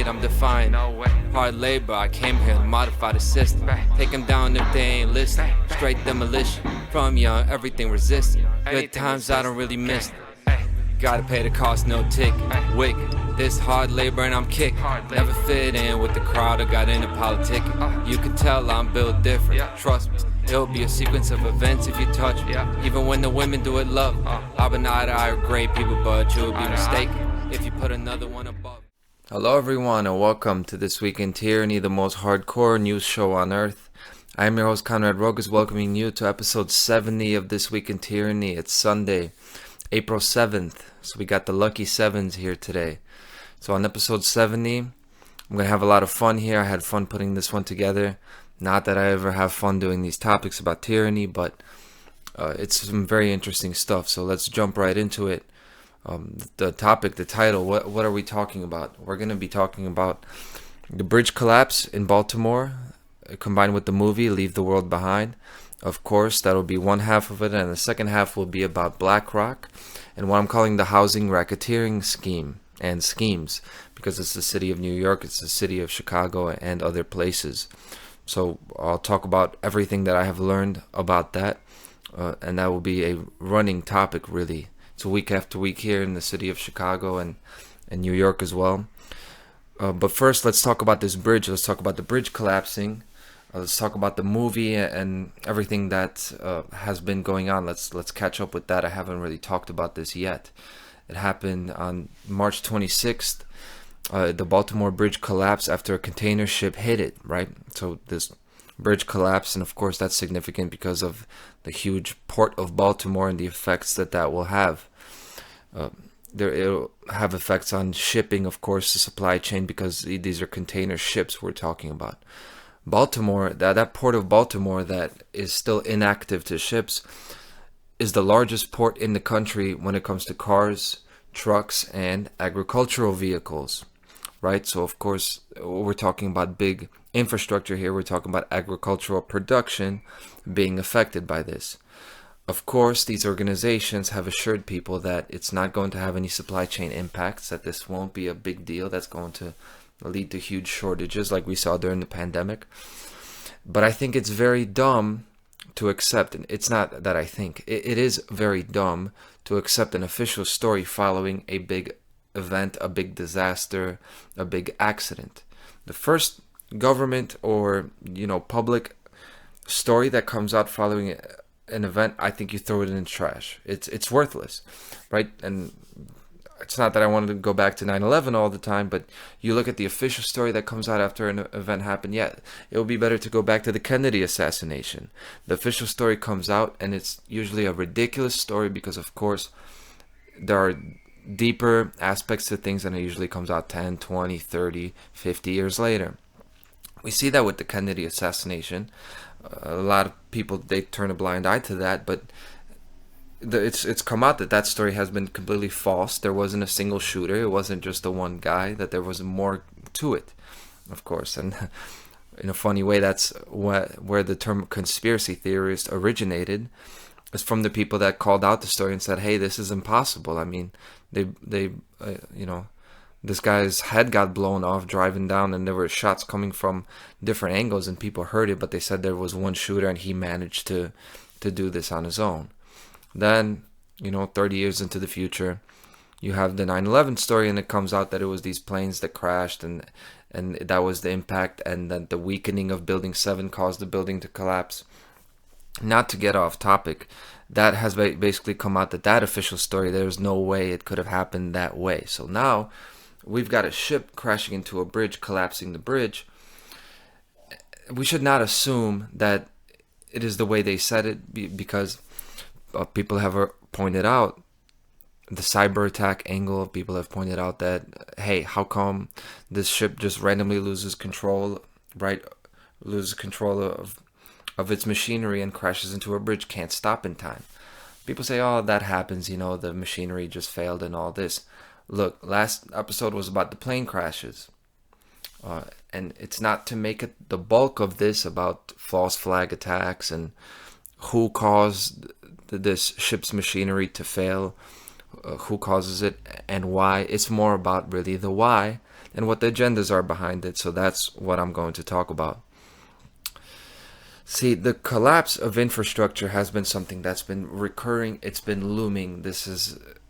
hate, I'm defying. Hard labor, I came here to modify the system. Take them down if they ain't listening. Straight demolition. From young, everything resistant. Good times I don't really miss them. Gotta pay the cost, no tick. Wick, this hard labor and I'm kicked. Never fit in with the crowd or got into politics. You can tell I'm built different. Trust me, it'll be a sequence of events if you touch me. Even when the women do it love. I've been eye to eye with great people, but you would be mistaken if you put another one above. Hello everyone and welcome to This Week in Tyranny, the most hardcore news show on earth. I am your host Conrad Rogas, welcoming you to episode 70 of This Week in Tyranny. It's Sunday, April 7th, so we got the lucky sevens here today. So on episode 70, I'm going to have a lot of fun here. I had fun putting this one together. Not that I ever have fun doing these topics about tyranny, but it's some very interesting stuff. So let's jump right into it. The topic, the title, what are we talking about? We're going to be talking about the bridge collapse in Baltimore, combined with the movie Leave the World Behind. Of course, that'll be one half of it, and the second half will be about BlackRock and what I'm calling the housing racketeering scheme and schemes, because it's the city of New York, it's the city of Chicago, and other places. So I'll talk about everything that I have learned about that, and that will be a running topic, really. It's week after week here in the city of Chicago and New York as well. But first, let's talk about this bridge. Let's talk about the bridge collapsing. Let's talk about the movie and everything that has been going on. Let's catch up with that. I haven't really talked about this yet. It happened on March 26th. The Baltimore bridge collapsed after a container ship hit it, right? So this bridge collapsed, and of course that's significant because of the huge port of Baltimore and the effects that will have. It'll have effects on shipping, of course, the supply chain, because these are container ships we're talking about. Baltimore, that port of Baltimore that is still inactive to ships, is the largest port in the country when it comes to cars, trucks, and agricultural vehicles, right? So of course, we're talking about big infrastructure here. We're talking about agricultural production being affected by this. Of course, these organizations have assured people that it's not going to have any supply chain impacts, that this won't be a big deal that's going to lead to huge shortages like we saw during the pandemic. But I think it's very dumb to accept, and it's not that I think, it is very dumb to accept an official story following a big event, a big disaster, a big accident. The first government or public story that comes out following an event, I think you throw it in the trash. It's worthless, right? And it's not that I wanted to go back to 9/11 all the time, but you look at the official story that comes out after an event happened. Yeah, it would be better to go back to the Kennedy assassination. The official story comes out, and it's usually a ridiculous story because, of course, there are deeper aspects to things, and it usually comes out 10, 20, 30, 50 years later. We see that with the Kennedy assassination. A lot of people, they turn a blind eye to that, but it's come out that story has been completely false. There wasn't a single shooter. It wasn't just the one guy, that there was more to it, of course. And in a funny way, that's where the term conspiracy theorist originated. It's from the people that called out the story and said, hey, this is impossible. I mean, this guy's head got blown off driving down, and there were shots coming from different angles, and people heard it, but they said there was one shooter and he managed to do this on his own. Then, 30 years into the future, you have the 9/11 story, and it comes out that it was these planes that crashed, and that was the impact, and that the weakening of Building 7 caused the building to collapse. Not to get off topic, that has basically come out that official story, there's no way it could have happened that way. So now we've got a ship crashing into a bridge, collapsing the bridge. We should not assume that it is the way they said it, because people have pointed out the cyber attack angle. People have pointed out that, hey, how come this ship just randomly loses control, right? Loses control of its machinery and crashes into a bridge, can't stop in time. People say, oh, that happens, the machinery just failed and all this. Look, last episode was about the plane crashes. And it's not to make it the bulk of this about false flag attacks and who caused this ship's machinery to fail, who causes it and why. It's more about really the why and what the agendas are behind it. So that's what I'm going to talk about. See, the collapse of infrastructure has been something that's been recurring. It's been looming.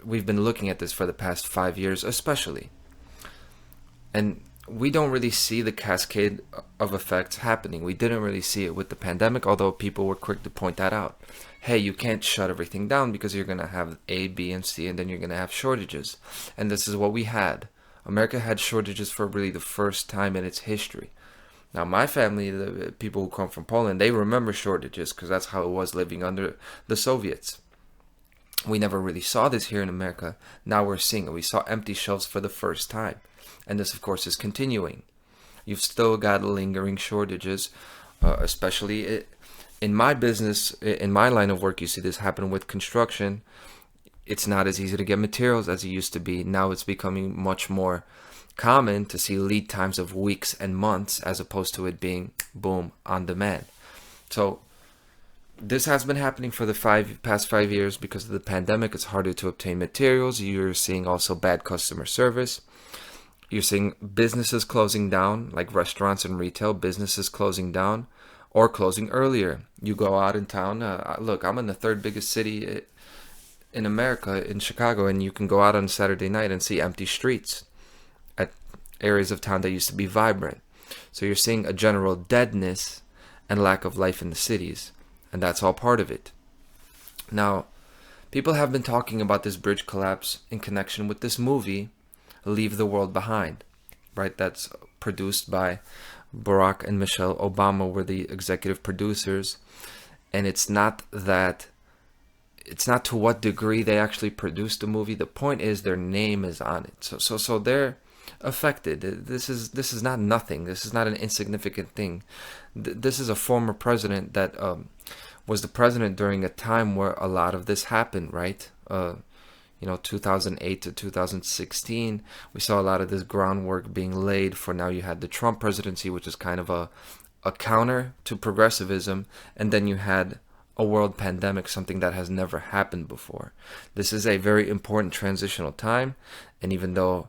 We've been looking at this for the past 5 years, especially. And we don't really see the cascade of effects happening. We didn't really see it with the pandemic, although people were quick to point that out. Hey, you can't shut everything down because you're going to have A, B, and C, and then you're going to have shortages. And this is what we had. America had shortages for really the first time in its history. Now, my family, the people who come from Poland, they remember shortages because that's how it was living under the Soviets. We never really saw this here in America. Now we're seeing it. We saw empty shelves for the first time. And this, of course, is continuing. You've still got lingering shortages, especially in my business, in my line of work. You see this happen with construction. It's not as easy to get materials as it used to be. Now it's becoming much more common to see lead times of weeks and months as opposed to it being, boom, on demand. So this has been happening for the past 5 years because of the pandemic. It's harder to obtain materials. You're seeing also bad customer service. You're seeing businesses closing down, like restaurants and retail, businesses closing down or closing earlier. You go out in town. Look, I'm in the third biggest city in America, in Chicago, and you can go out on Saturday night and see empty streets at areas of town that used to be vibrant. So you're seeing a general deadness and lack of life in the cities, and that's all part of it. Now, people have been talking about this bridge collapse in connection with this movie, Leave the World Behind, right? That's produced by Barack and Michelle Obama, were the executive producers, and it's not to what degree they actually produced the movie. The point is their name is on it. So they're affected. This is not nothing. This is not an insignificant thing. This is a former president that was the president during a time where a lot of this happened, right? 2008 to 2016, we saw a lot of this groundwork being laid for. Now you had the Trump presidency, which is kind of a counter to progressivism, and then you had a world pandemic, something that has never happened before. This is a very important transitional time, and even though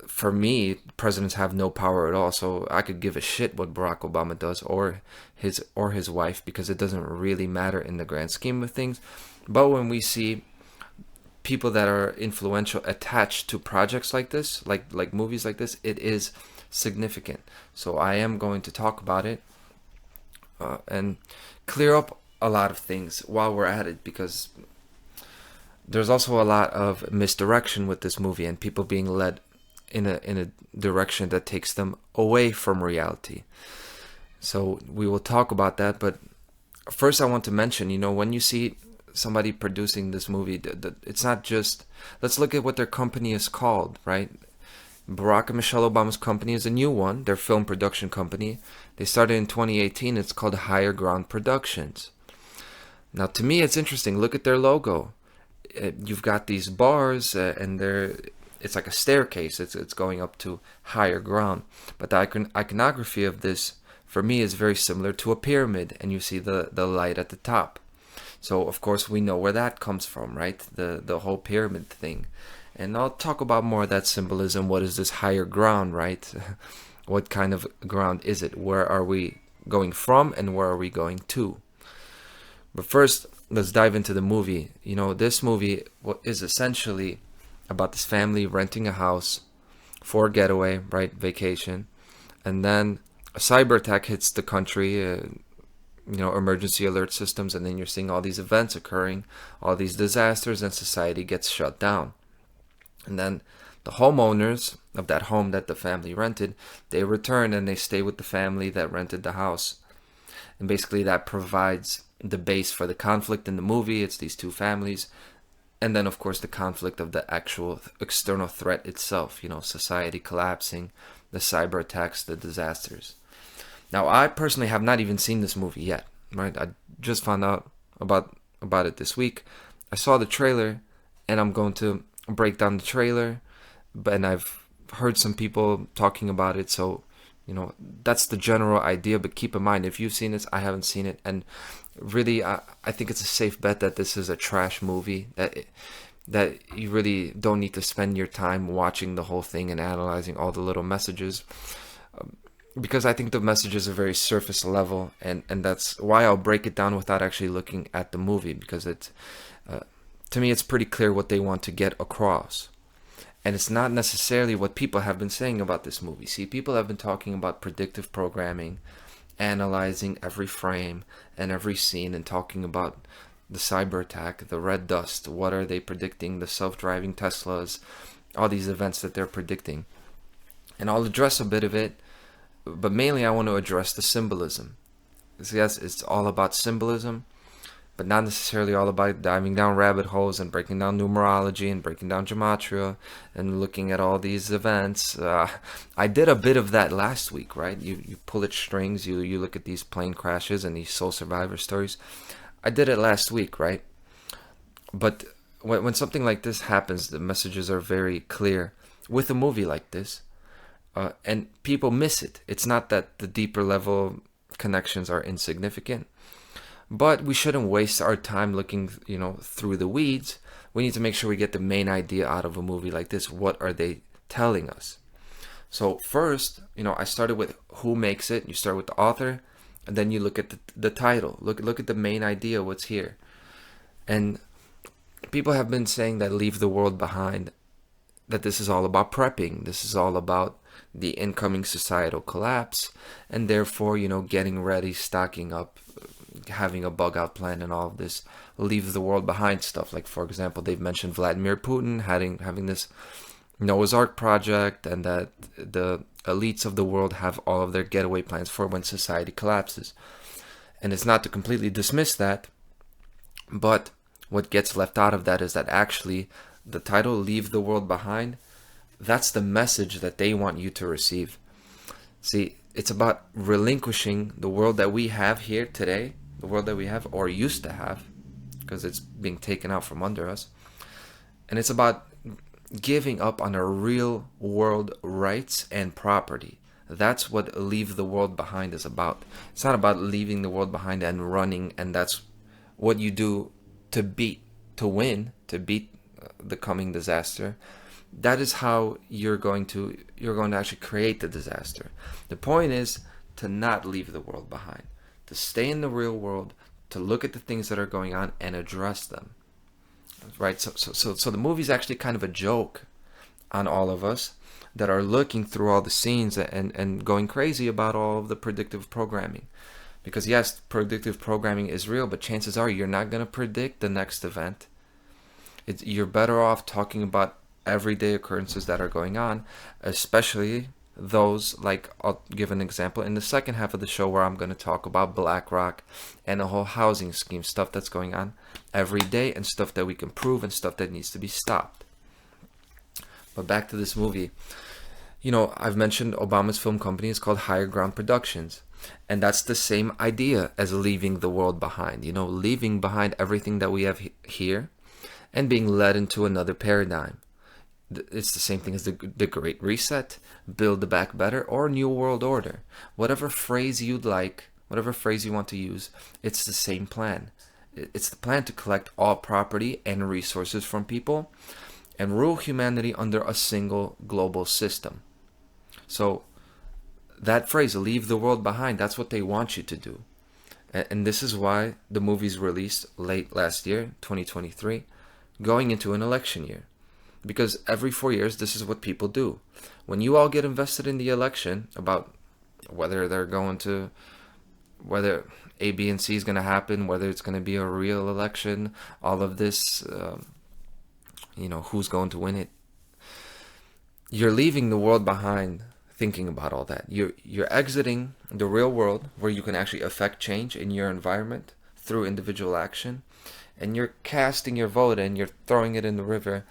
for me, presidents have no power at all, so I could give a shit what Barack Obama does or his wife, because it doesn't really matter in the grand scheme of things. But when we see people that are influential attached to projects like this, like movies like this, it is significant. So I am going to talk about it and clear up a lot of things while we're at it, because there's also a lot of misdirection with this movie and people being led in a direction that takes them away from reality. So we will talk about that, but first I want to mention, when you see somebody producing this movie, it's not just, let's look at what their company is called, right? Barack and Michelle Obama's company is a new one, their film production company. They started in 2018. It's called Higher Ground Productions. Now, to me, it's interesting. Look at their logo. You've got these bars, and it's like a staircase. It's going up to higher ground. But the iconography of this, for me, is very similar to a pyramid, and you see the light at the top. So, of course, we know where that comes from, right? The whole pyramid thing. And I'll talk about more of that symbolism. What is this higher ground, right? What kind of ground is it? Where are we going from and where are we going to? But first, let's dive into the movie. This movie is essentially about this family renting a house for a getaway, right? Vacation. And then a cyber attack hits the country, emergency alert systems, and then you're seeing all these events occurring, all these disasters, and society gets shut down. And then the homeowners of that home that the family rented, they return and they stay with the family that rented the house. And basically that provides the base for the conflict in the movie. It's these two families. And then, of course, the conflict of the actual external threat itself, society collapsing, the cyber attacks, the disasters. Now, I personally have not even seen this movie yet, right? I just found out about it this week. I saw the trailer, and I'm going to break down the trailer, and I've heard some people talking about it, so that's the general idea. But keep in mind, if you've seen this, I haven't seen it, and really I think it's a safe bet that this is a trash movie, that that you really don't need to spend your time watching the whole thing and analyzing all the little messages, because I think the messages are very surface level, and that's why I'll break it down without actually looking at the movie, because it's to me it's pretty clear what they want to get across. And it's not necessarily what people have been saying about this movie. See, people have been talking about predictive programming, analyzing every frame and every scene, and talking about the cyber attack, the red dust, what are they predicting, the self-driving Teslas, all these events that they're predicting. And I'll address a bit of it, but mainly I want to address the symbolism. So yes, it's all about symbolism, but not necessarily all about diving down rabbit holes and breaking down numerology and breaking down gematria and looking at all these events. I did a bit of that last week, right? You pull at strings, you look at these plane crashes and these soul survivor stories. I did it last week, right? But when something like this happens, the messages are very clear with a movie like this, and people miss it. It's not that the deeper level connections are insignificant, but we shouldn't waste our time looking, through the weeds. We need to make sure we get the main idea out of a movie like this. What are they telling us? So first, I started with who makes it. You start with the author, and then you look at the title. Look at the main idea, what's here. And people have been saying that Leave the World Behind, that this is all about prepping. This is all about the incoming societal collapse, and therefore, getting ready, stocking up, having a bug out plan, and all of this leave the world behind stuff. Like, for example, they've mentioned Vladimir Putin having this Noah's Ark project, and that the elites of the world have all of their getaway plans for when society collapses. And it's not to completely dismiss that, but what gets left out of that is that actually the title Leave the World Behind, that's the message that they want you to receive. See, it's about relinquishing the world that we have here today, the world that we have or used to have, because it's being taken out from under us. And it's about giving up on our real world rights and property. That's what Leave the World Behind is about. It's not about leaving the world behind and running, and that's what you do to beat the coming disaster. That is how you're going to actually create the disaster. The point is to not leave the world behind, to stay in the real world, to look at the things that are going on and address them. Right? So the movie's actually kind of a joke on all of us that are looking through all the scenes and going crazy about all of the predictive programming. Because yes, predictive programming is real, but chances are you're not going to predict the next event. You're better off talking about everyday occurrences that are going on, especially those, like, I'll give an example in the second half of the show where I'm going to talk about BlackRock and the whole housing scheme, stuff that's going on every day and stuff that we can prove and stuff that needs to be stopped. But back to this movie. I've mentioned Obama's film company is called Higher Ground Productions, and that's the same idea as leaving the world behind, leaving behind everything that we have here and being led into another paradigm. It's the same thing as the Great Reset, Build Back Better, or New World Order. Whatever phrase you'd like, whatever phrase you want to use, it's the same plan. It's the plan to collect all property and resources from people and rule humanity under a single global system. So that phrase, leave the world behind, that's what they want you to do. And this is why the movie's released late last year, 2023, going into an election year. Because every 4 years, this is what people do. When you all get invested in the election about whether A, B, and C is going to happen, whether it's going to be a real election, all of this, who's going to win it. You're leaving the world behind thinking about all that. You're exiting the real world where you can actually affect change in your environment through individual action. And you're casting your vote and you're throwing it in the river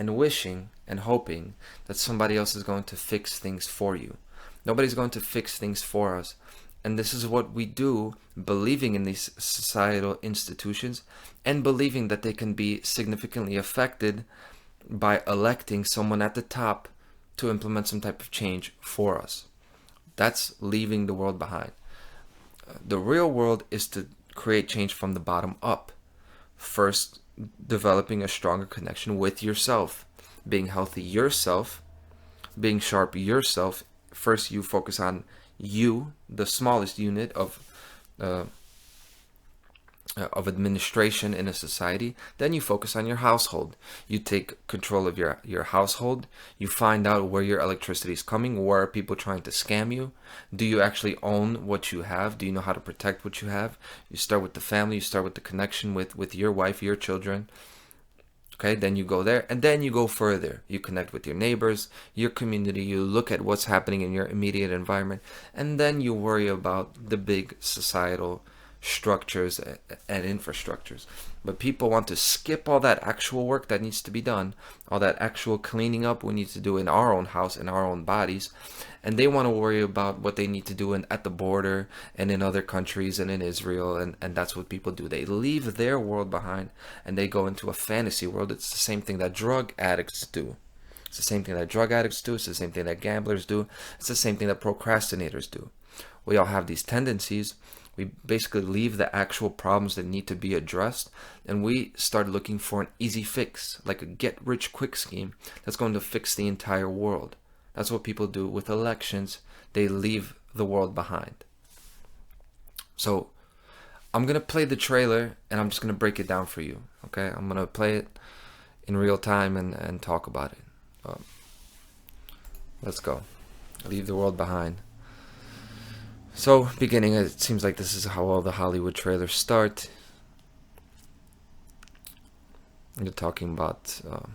and wishing and hoping that somebody else is going to fix things for you. Nobody's going to fix things for us. And this is what we do, believing in these societal institutions and believing that they can be significantly affected by electing someone at the top to implement some type of change for us. That's leaving the world behind. The real world is to create change from the bottom up. First, developing a stronger connection with yourself, being healthy yourself, being sharp yourself. First, you focus on you, the smallest unit uh, of administration in a society. Then you focus on your household. You take control of your household. You find out where your electricity is coming. Where are people trying to scam you? Do you actually own what you have? Do you know how to protect what you have? You start with the family. You start with the connection with your wife, your children. Okay, then you go there, and then you go further. You connect with your neighbors, your community. You look at what's happening in your immediate environment, and then you worry about the big societal structures and infrastructures. But people want to skip all that actual work that needs to be done, all that actual cleaning up we need to do in our own house, in our own bodies, and they want to worry about what they need to do at the border and in other countries and in Israel, and that's what people do. They leave their world behind and they go into a fantasy world. It's the same thing that drug addicts do. It's the same thing that drug addicts do. It's the same thing that gamblers do. It's the same thing that procrastinators do. We all have these tendencies. We basically leave the actual problems that need to be addressed, and we start looking for an easy fix, like a get-rich-quick scheme that's going to fix the entire world. That's what people do with elections. They leave the world behind. So I'm going to play the trailer, and I'm just going to break it down for you. Okay? I'm going to play it in real time and talk about it. Let's go. Leave the world behind. So, beginning, it seems like this is how all the Hollywood trailers start. You're talking about... so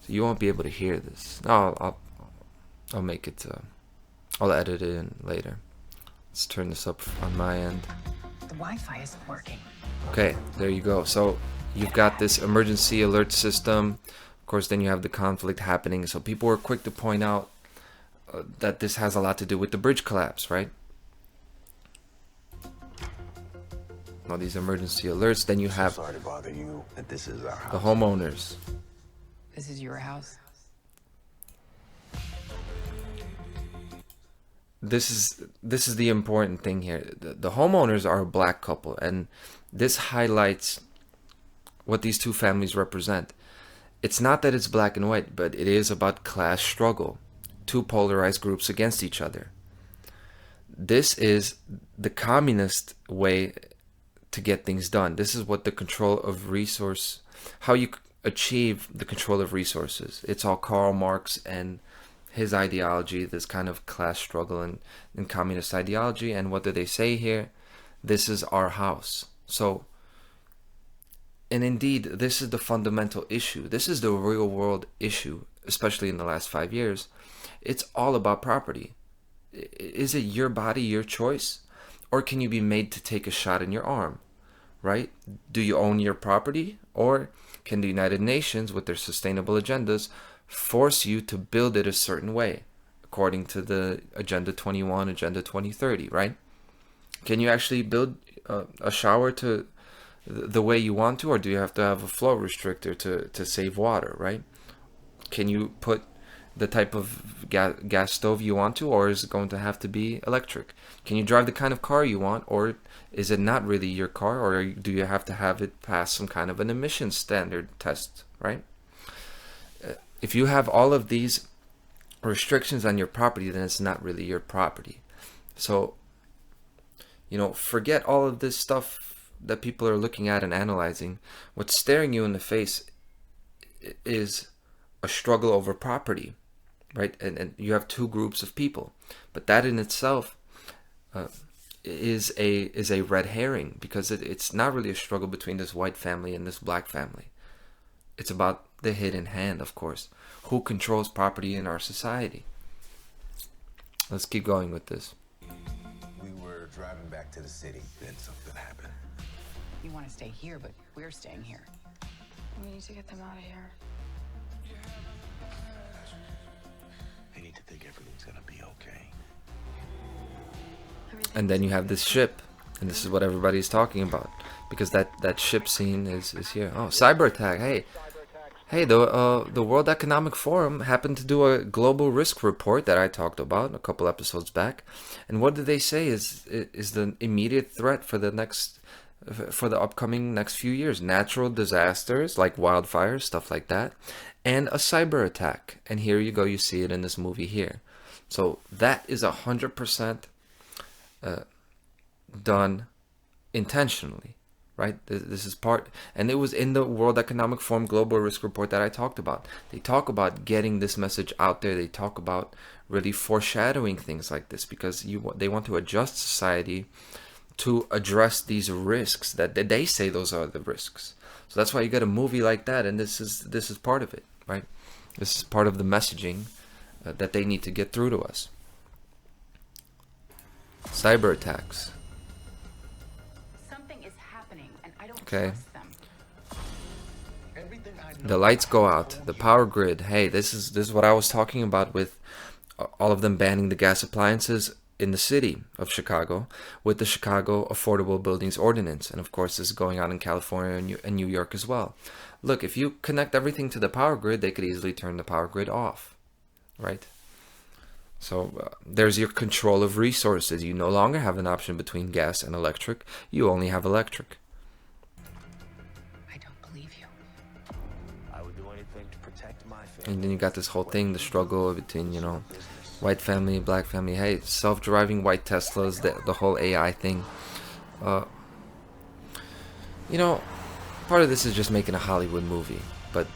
you won't be able to hear this. No, I'll make it... I'll edit it in later. Let's turn this up on my end. The Wi-Fi isn't working. Okay, there you go. So, you've got this emergency alert system. Of course, then you have the conflict happening. So, people were quick to point out that this has a lot to do with the bridge collapse, right? All these emergency alerts. Then you have Sorry to bother you, but this is our house. the homeowners. This is your house? This is the important thing here. The homeowners are a black couple, and this highlights what these two families represent. It's not that it's black and white, but it is about class struggle. Two polarized groups against each other. This is the communist way to get things done. This is what the control of resource, how you achieve the control of resources. It's all Karl Marx and his ideology, this kind of class struggle and communist ideology. And what do they say here? This is our house. So, and indeed, this is the fundamental issue. This is the real world issue, especially in the last 5 years. It's all about property. Is it your body, your choice? Or can you be made to take a shot in your arm? Right? Do you own your property? Or can the United Nations, with their sustainable agendas, force you to build it a certain way, according to the Agenda 21, Agenda 2030, right? Can you actually build a shower to the way you want to, or do you have to have a flow restrictor to save water, right? Can you put the type of gas stove you want to, or is it going to have to be electric? Can you drive the kind of car you want, or is it not really your car, or do you have to have it pass some kind of an emissions standard test, right? If you have all of these restrictions on your property, then it's not really your property. So, forget all of this stuff that people are looking at and analyzing. What's staring you in the face is a struggle over property, right? And you have two groups of people, but that in itself is a red herring, because it's not really a struggle between this white family and this black family. It's about the hidden hand, of course. Who controls property in our society? Let's keep going with this. We were driving back to the city, then something happened. You want to stay here, but we're staying here. We need to get them out of here. They need to think everything's gonna be okay. And then you have this ship, and this is what everybody's talking about, because that ship scene is here. Oh, cyber attack! Hey, the World Economic Forum happened to do a global risk report that I talked about a couple episodes back, and what did they say is the immediate threat for the next for the upcoming next few years. Natural disasters like wildfires, stuff like that, and a cyber attack. And here you go, you see it in this movie here. So that is 100% done intentionally, right? This is part, and it was in the World Economic Forum Global Risk Report that I talked about. They talk about getting this message out there. They talk about really foreshadowing things like this, because they want to adjust society to address these risks that they say those are the risks. So that's why you get a movie like that, and this is part of it, right? This is part of the messaging that they need to get through to us. Cyber attacks. Something is happening, and I don't Okay. trust them. The lights go out, the power grid. Hey, this is what I was talking about with all of them banning the gas appliances in the city of Chicago with the Chicago Affordable Buildings Ordinance. And of course, this is going on in California and New York as well. Look, if you connect everything to the power grid, they could easily turn the power grid off, right? So there's your control of resources. You no longer have an option between gas and electric. You only have electric. I don't believe you. I would do anything to protect my family. And then you got this whole thing, the struggle between, white family, black family. Hey, self-driving white Teslas, the whole AI thing. Part of this is just making a Hollywood movie, but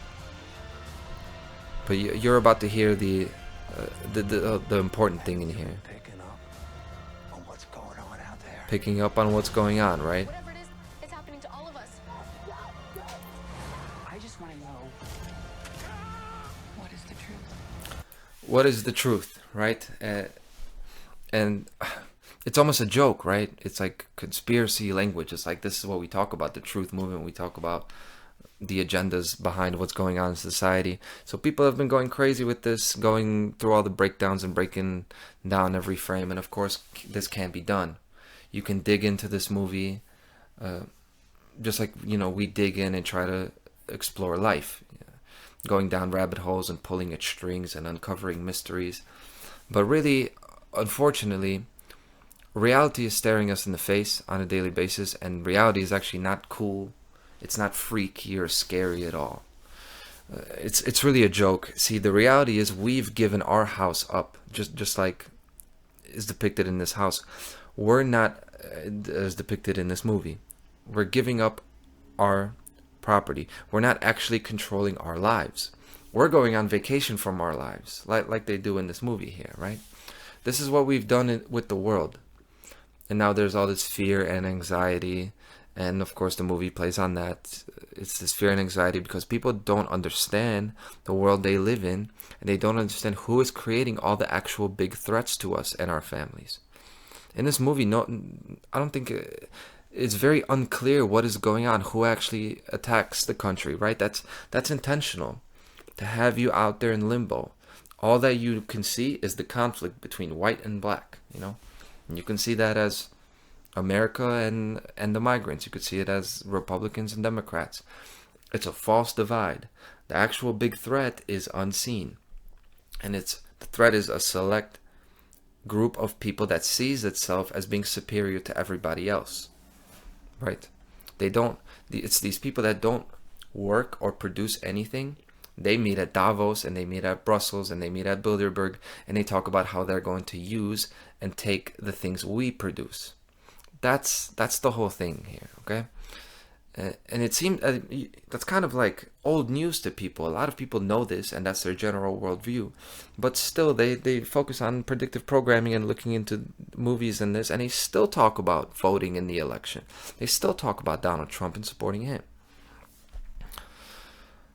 you're about to hear the important thing in here. Picking up on what's going on out there. Picking up on what's going on, right? Whatever it is, it's happening to all of us. I just want to know what is the truth. What is the truth, right? And it's almost a joke, right? It's like conspiracy language. It's like, this is what we talk about, the truth movement. We talk about the agendas behind what's going on in society. So people have been going crazy with this, going through all the breakdowns and breaking down every frame. And of course, this can't be done. You can dig into this movie just like, we dig in and try to explore life, going down rabbit holes and pulling at strings and uncovering mysteries. But really, unfortunately, reality is staring us in the face on a daily basis, and reality is actually not cool. It's not freaky or scary at all. It's really a joke. See, the reality is we've given our house up, just like is depicted in this house. We're not as depicted in this movie. We're giving up our property. We're not actually controlling our lives. We're going on vacation from our lives, like they do in this movie here, right? This is what we've done with the world. And now there's all this fear and anxiety. And of course, the movie plays on that. It's this fear and anxiety because people don't understand the world they live in. And they don't understand who is creating all the actual big threats to us and our families. In this movie, I don't think it's very unclear what is going on, who actually attacks the country, right? That's intentional, to have you out there in limbo. All that you can see is the conflict between white and black, And you can see that as America and the migrants. You could see it as Republicans and Democrats. It's a false divide. The actual big threat is unseen. And the threat is a select group of people that sees itself as being superior to everybody else. Right? It's these people that don't work or produce anything. They meet at Davos, and they meet at Brussels, and they meet at Bilderberg, and they talk about how they're going to use and take the things we produce. That's the whole thing here, okay? And it seems that's kind of like old news to people. A lot of people know this, and that's their general worldview. But still, they focus on predictive programming and looking into movies and this, and they still talk about voting in the election. They still talk about Donald Trump and supporting him.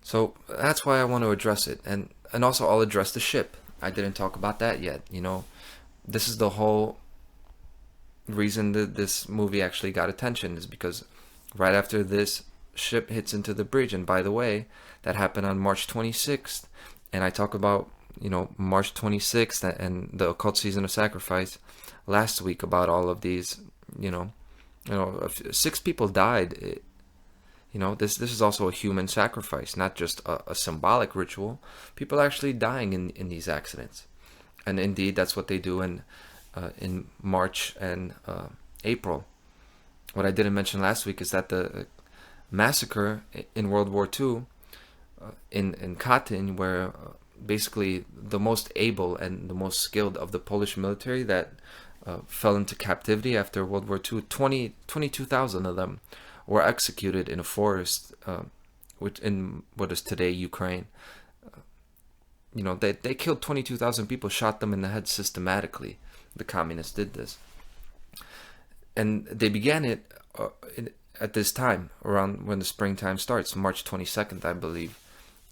So that's why I want to address it. And also I'll address the ship. I didn't talk about that yet. This is the whole reason that this movie actually got attention, is because right after this ship hits into the bridge, and by the way, that happened on March 26th. And I talk about, March 26th and the occult season of sacrifice last week about all of these, 6 people died. This is also a human sacrifice, not just a symbolic ritual. People are actually dying in these accidents. And indeed, that's what they do in March and April what I didn't mention last week is that the massacre in World War II in Katyn, where basically the most able and the most skilled of the Polish military that fell into captivity after World War II, 22,000 of them were executed in a forest, which in what is today Ukraine. They killed 22,000 people, shot them in the head systematically. The communists did this. And they began it at this time, around when the springtime starts, March 22nd, I believe,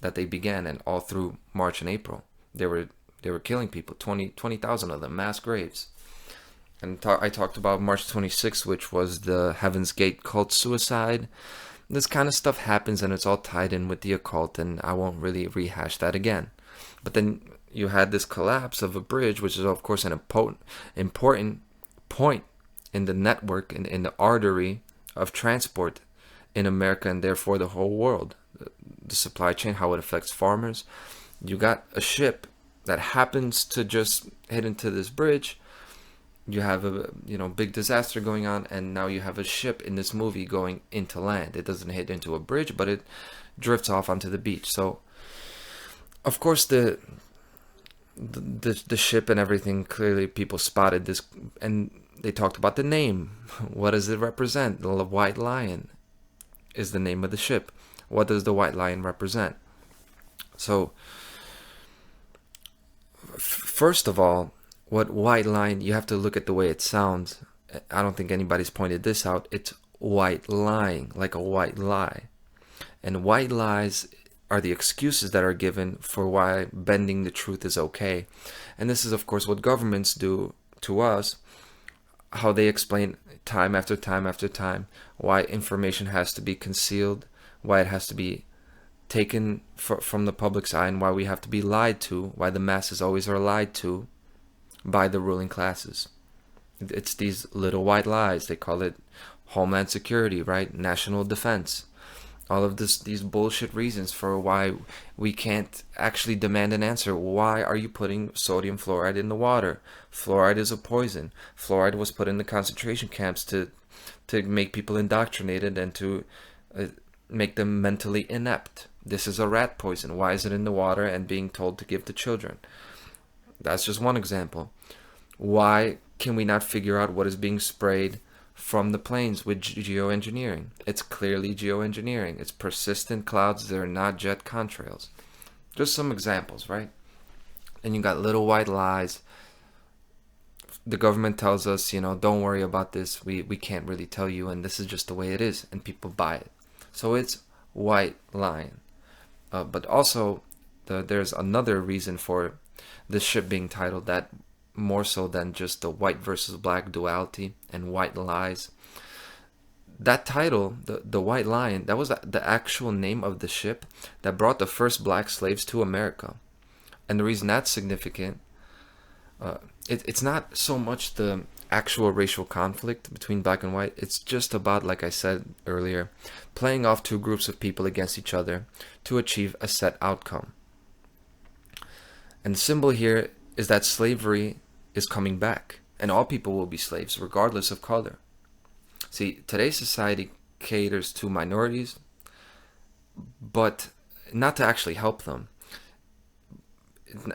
that they began, and all through March and April. They were killing people, 20,000 of them, mass graves. And I talked about March 26th, which was the Heaven's Gate cult suicide. This kind of stuff happens, and it's all tied in with the occult, and I won't really rehash that again. But then you had this collapse of a bridge, which is, of course, an important point in the network, in the artery of transport in America, and therefore the whole world. The supply chain, how it affects farmers. You got a ship that happens to just hit into this bridge. You have a big disaster going on, and now you have a ship in this movie going into land. It doesn't hit into a bridge, but it drifts off onto the beach. So of course the ship and everything, clearly people spotted this, and they talked about the name. What does it represent? The White Lion is the name of the ship. What does the White Lion represent? So first of all, what White Lion, you have to look at the way it sounds. I don't think anybody's pointed this out. It's white lying, like a white lie. And white lies are the excuses that are given for why bending the truth is okay. And this is, of course, what governments do to us, how they explain time after time after time why information has to be concealed, why it has to be taken from the public's eye, and why we have to be lied to, why the masses always are lied to by the ruling classes. It's these little white lies. They call it Homeland Security, right? National defense. All of these bullshit reasons for why we can't actually demand an answer. Why are you putting sodium fluoride in the water? Fluoride is a poison. Fluoride was put in the concentration camps to make people indoctrinated and to make them mentally inept. This is a rat poison. Why is it in the water and being told to give to children? That's just one example. Why can we not figure out what is being sprayed from the planes with geoengineering? It's clearly geoengineering. It's persistent clouds. They're not jet contrails. Just some examples, right? And you got little white lies. The government tells us, don't worry about this. We can't really tell you, and this is just the way it is, and people buy it. So it's white lying. But also, there's another reason for this ship being titled that, more so than just the white versus black duality and white lies. That title, the White Lion, that was the actual name of the ship that brought the first black slaves to America. And the reason that's significant, it's not so much the actual racial conflict between black and white. It's just about, like I said earlier, playing off two groups of people against each other to achieve a set outcome. And the symbol here is that slavery is coming back, and all people will be slaves, regardless of color. See, today's society caters to minorities, but not to actually help them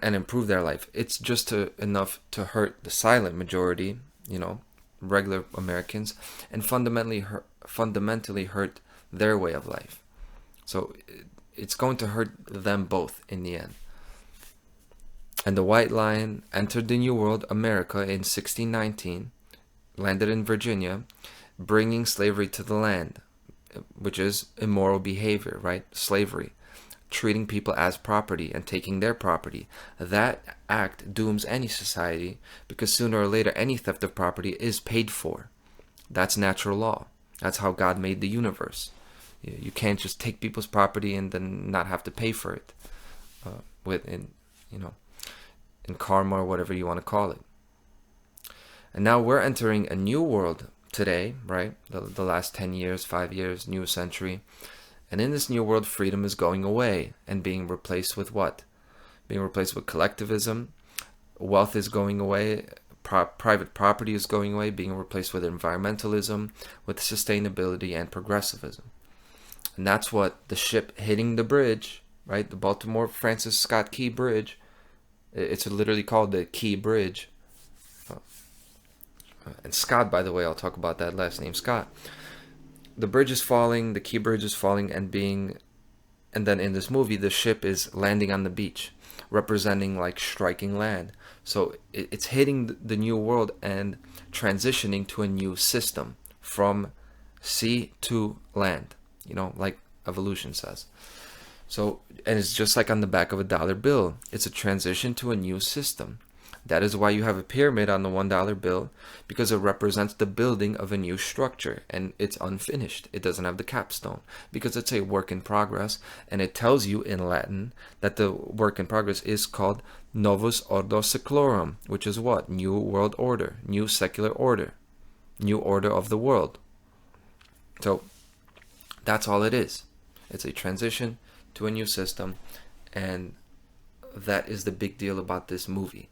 and improve their life. It's just enough to hurt the silent majority, regular Americans, and fundamentally hurt their way of life. So it's going to hurt them both in the end. And the White Lion entered the New World, America, in 1619, landed in Virginia, bringing slavery to the land, which is immoral behavior, right? Slavery. Treating people as property and taking their property. That act dooms any society, because sooner or later any theft of property is paid for. That's natural law. That's how God made the universe. You can't just take people's property and then not have to pay for it. In karma, or whatever you want to call it. And now we're entering a new world today, right? The last 10 years, 5 years, new century. And in this new world, freedom is going away and being replaced with what? Being replaced with collectivism. Wealth is going away. private property is going away, being replaced with environmentalism, with sustainability and progressivism. And that's what the ship hitting the bridge, right? The Baltimore Francis Scott Key Bridge. It's literally called the Key Bridge. And Scott, by the way, I'll talk about that last name, Scott. The bridge is falling, the Key Bridge is falling, and then in this movie, the ship is landing on the beach, representing like striking land. So it's hitting the new world and transitioning to a new system from sea to land, like evolution says. So, and it's just like on the back of a dollar bill. It's a transition to a new system. That is why you have a pyramid on the $1 bill, because it represents the building of a new structure, and it's unfinished. It doesn't have the capstone because it's a work in progress, and it tells you in Latin that the work in progress is called Novus Ordo Seclorum, which is what? New world order, new secular order, new order of the world. So that's all it is. It's a transition to a new system, and that is the big deal about this movie.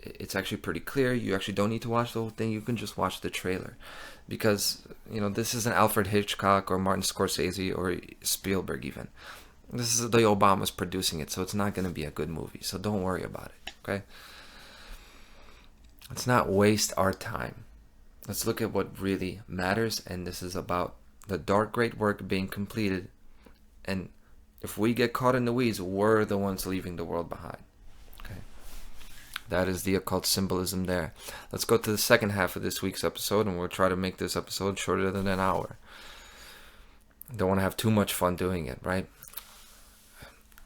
It's actually pretty clear. You actually don't need to watch the whole thing. You can just watch the trailer, because this isn't Alfred Hitchcock or Martin Scorsese or Spielberg even. This is the Obamas producing it, so it's not going to be a good movie. So don't worry about it, okay? Let's not waste our time. Let's look at what really matters, and this is about the dark great work being completed. And if we get caught in the weeds, we're the ones leaving the world behind. Okay. That is the occult symbolism there. Let's go to the second half of this week's episode, and we'll try to make this episode shorter than an hour. Don't want to have too much fun doing it, right?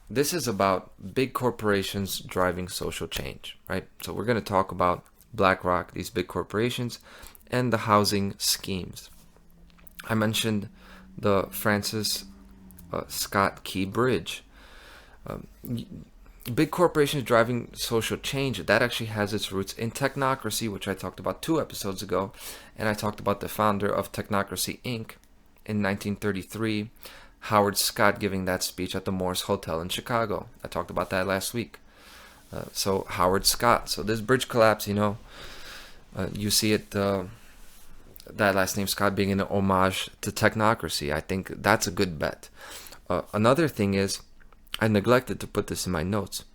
This is about big corporations driving social change, right? So we're going to talk about BlackRock, these big corporations, and the housing schemes. I mentioned the Francis Scott Key Bridge. Big corporations driving social change, that actually has its roots in technocracy, which I talked about 2 episodes ago, and I talked about the founder of Technocracy Inc. in 1933, Howard Scott, giving that speech at the Morse Hotel in Chicago. I talked about that last week. So Howard Scott. So this bridge collapse, you see it, that last name Scott being an homage to technocracy. I think that's a good bet. Another thing is, I neglected to put this in my notes,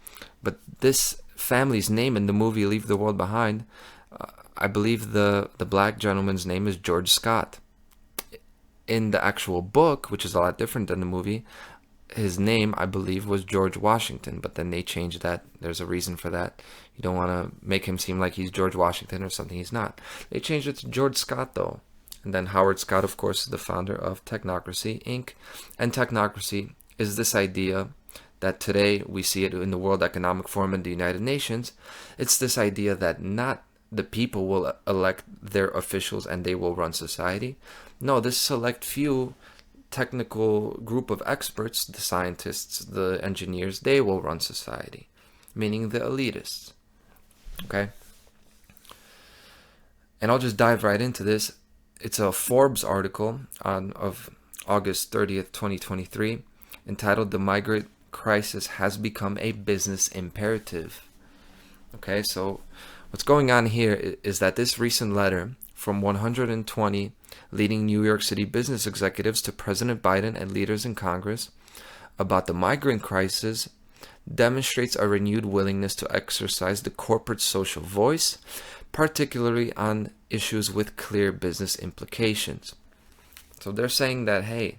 but this family's name in the movie Leave the World Behind, I believe the black gentleman's name is George Scott. In the actual book, which is a lot different than the movie, his name, I believe, was George Washington, but then they changed that. There's a reason for that. You don't want to make him seem like he's George Washington or something he's not. They changed it to George Scott, though. And then Howard Scott, of course, is the founder of Technocracy Inc. And technocracy is this idea that today we see it in the World Economic Forum and the United Nations. It's this idea that not the people will elect their officials and they will run society. No, this select few technical group of experts, the scientists, the engineers, they will run society, meaning the elitists. Okay? And I'll just dive right into this. It's a Forbes article of August 30th, 2023, entitled "The Migrant Crisis Has Become a Business Imperative." Okay, so what's going on here is that this recent letter from 120 leading New York City business executives to President Biden and leaders in Congress about the migrant crisis demonstrates a renewed willingness to exercise the corporate social voice, particularly on issues with clear business implications. So they're saying that, hey,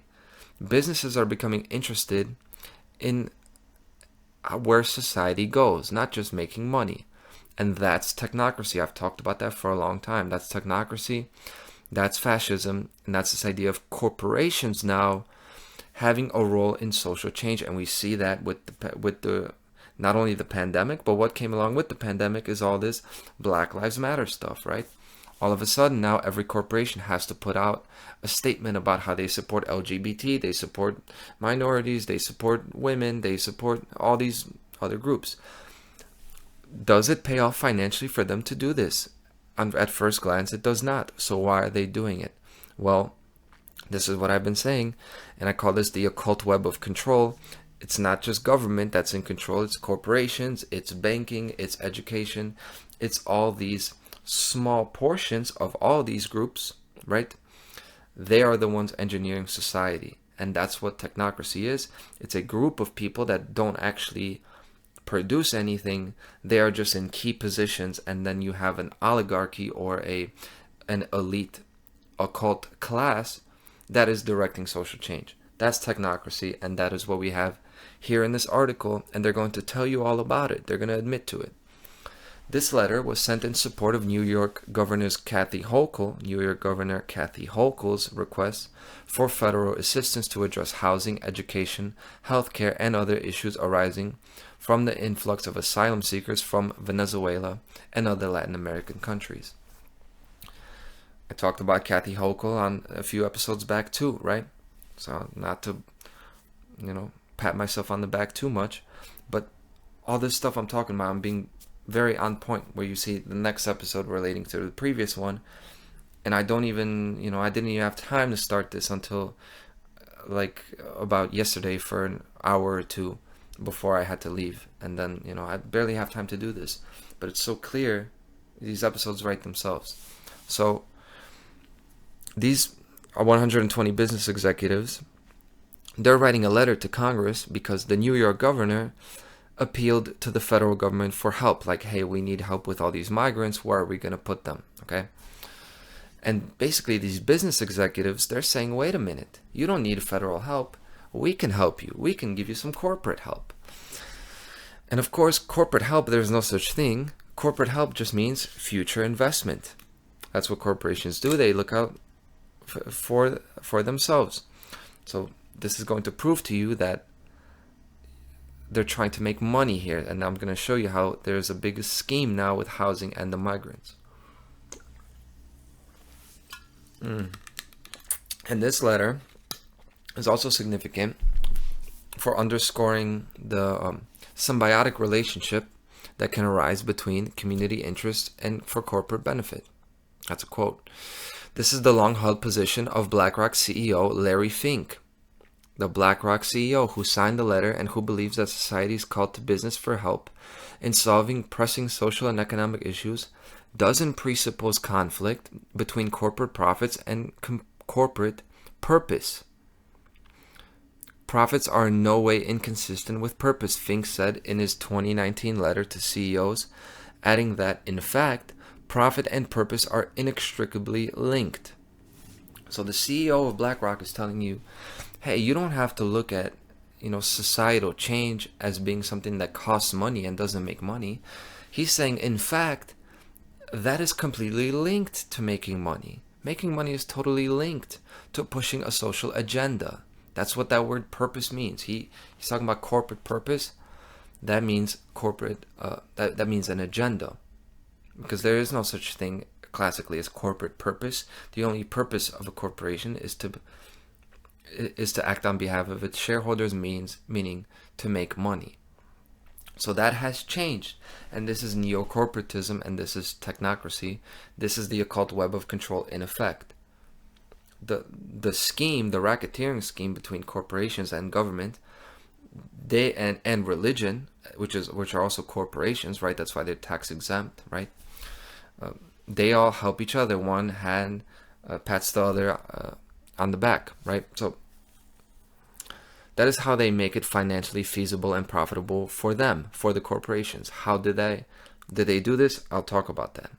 businesses are becoming interested in where society goes, not just making money. And that's technocracy. I've talked about that for a long time. That's technocracy, that's fascism, and that's this idea of corporations now having a role in social change. And we see that with the not only the pandemic, but what came along with the pandemic is all this Black Lives Matter stuff, right? All of a sudden now every corporation has to put out a statement about how they support LGBT, they support minorities, they support women, they support all these other groups. Does it pay off financially for them to do this? At first glance, it does not. So why are they doing it? Well, this is what I've been saying, and I call this the occult web of control. It's not just government that's in control. It's corporations, it's banking, it's education, it's all these small portions of all these groups, right? They are the ones engineering society. And that's what technocracy is. It's a group of people that don't actually produce anything. They are just in key positions, and then you have an oligarchy or an elite occult class that is directing social change. That's technocracy, and that is what we have here in this article, and they're going to tell you all about it. They're going to admit to it. This letter was sent in support of New York Governor Kathy Hochul's request for federal assistance to address housing, education, healthcare, and other issues arising from the influx of asylum seekers from Venezuela and other Latin American countries. I talked about Kathy Hochul on a few episodes back too, right? So not to, pat myself on the back too much, but all this stuff I'm talking about, I'm being very on point, where you see the next episode relating to the previous one, and I didn't even have time to start this until like about yesterday for an hour or two before I had to leave, and then I barely have time to do this, but it's so clear. These episodes write themselves. So these are 120 business executives. They're writing a letter to Congress because the New York governor appealed to the federal government for help. Like, hey, we need help with all these migrants. Where are we going to put them? Okay. And basically these business executives, they're saying, wait a minute, you don't need federal help. We can help you. We can give you some corporate help. And of course, corporate help, there's no such thing. Corporate help just means future investment. That's what corporations do. They look out for themselves. So this is going to prove to you that they're trying to make money here. And I'm going to show you how there's a big scheme now with housing and the migrants. And this letter is also significant for underscoring the symbiotic relationship that can arise between community interest and for corporate benefit. That's a quote. This is the long-held position of BlackRock CEO Larry Fink. The BlackRock CEO who signed the letter and who believes that society's call to business for help in solving pressing social and economic issues doesn't presuppose conflict between corporate profits and corporate purpose. Profits are in no way inconsistent with purpose, Fink said in his 2019 letter to CEOs, adding that, in fact, profit and purpose are inextricably linked. So the CEO of BlackRock is telling you, hey, you don't have to look at, societal change as being something that costs money and doesn't make money. He's saying, in fact, that is completely linked to making money. Making money is totally linked to pushing a social agenda. That's what that word purpose means. He's talking about corporate purpose. That means corporate. That means an agenda, because there is no such thing classically as corporate purpose. The only purpose of a corporation is to act on behalf of its shareholders, meaning to make money. So that has changed, and this is neo-corporatism, and this is technocracy. This is the occult web of control in effect. The scheme, the racketeering scheme between corporations and government, and religion, which are also corporations, right? That's why they're tax exempt, right? They all help each other. One hand pats the other on the back, right? So that is how they make it financially feasible and profitable for them, for the corporations. How did they do this? I'll talk about that.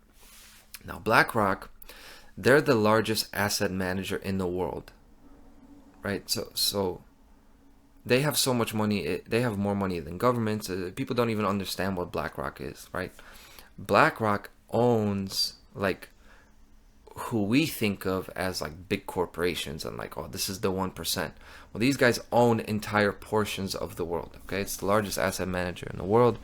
Now, BlackRock, they're the largest asset manager in the world, right? So they have so much money. They have more money than governments. People don't even understand what BlackRock is, right? BlackRock owns like who we think of as like big corporations and like, oh, this is the 1%. Well, these guys own entire portions of the world. Okay, it's the largest asset manager in the world.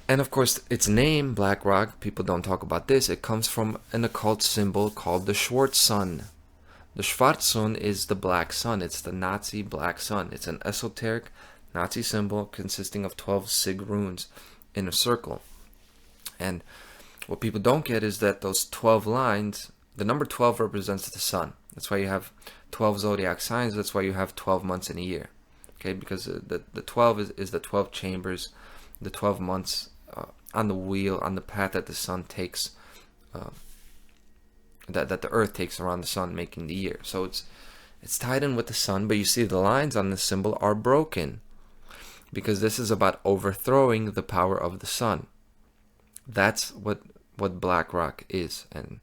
And of course, its name, BlackRock, people don't talk about this. It comes from an occult symbol called the Schwarz Sun. The Schwarz Sun is the black sun. It's the Nazi black sun. It's an esoteric Nazi symbol consisting of 12 sig runes in a circle. And what people don't get is that those 12 lines, the number 12 represents the sun. That's why you have 12 zodiac signs. That's why you have 12 months in a year. Okay, because the 12 is the 12 chambers, the 12 months on the wheel, on the path that the sun takes that the earth takes around the sun, making the year. So it's tied in with the sun, but you see the lines on this symbol are broken because this is about overthrowing the power of the sun. That's what black rock is, and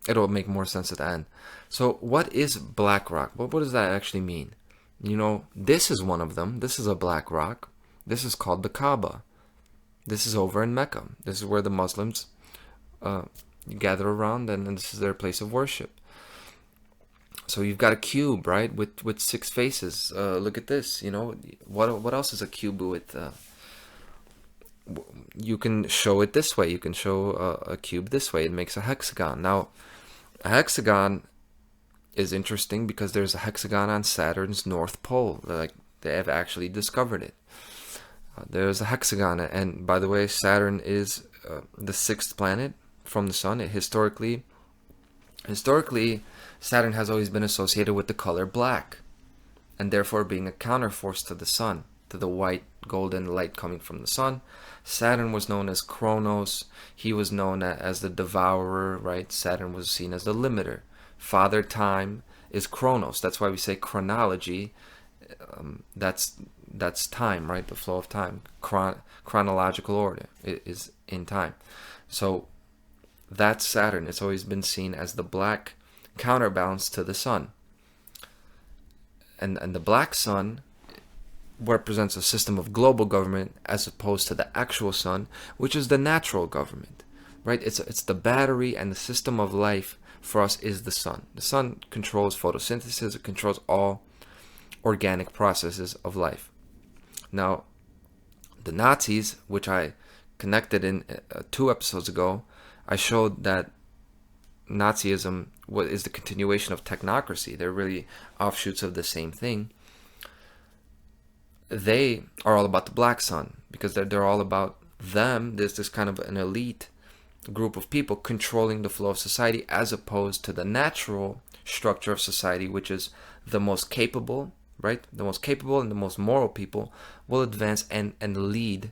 it'll make more sense at the end. So what is black rock? What does that actually mean? You know, this is one of them. This is a black rock. This is called the Kaaba. This is over in Mecca. This is where the Muslims gather around, and this is their place of worship. So you've got a cube, right, with 6 faces. Look at this. You know, what else is a cube with? You can show it this way. You can show a cube this way. It makes a hexagon. Now, a hexagon is interesting because there's a hexagon on Saturn's North Pole. Like, they have actually discovered it. There's a hexagon, and by the way, Saturn is the 6th planet from the sun. Historically, Saturn has always been associated with the color black, and therefore being a counterforce to the sun, to the white golden light coming from the sun. Saturn was known as Kronos. He was known as the devourer, right? Saturn was seen as the limiter. Father Time is Kronos. That's why we say chronology. That's time, right? The flow of time. Chronological order is in time. So that's Saturn. It's always been seen as the black counterbalance to the sun. And the black sun represents a system of global government as opposed to the actual sun, which is the natural government, right? It's the battery, and the system of life for us is the sun. The sun controls photosynthesis. It controls all organic processes of life. Now, the Nazis, which I connected in 2 episodes ago, I showed that Nazism is the continuation of technocracy. They're really offshoots of the same thing. They are all about the black sun because they're all about them. There's this kind of an elite group of people controlling the flow of society, as opposed to the natural structure of society, which is the most capable, right? The most capable and the most moral people will advance and lead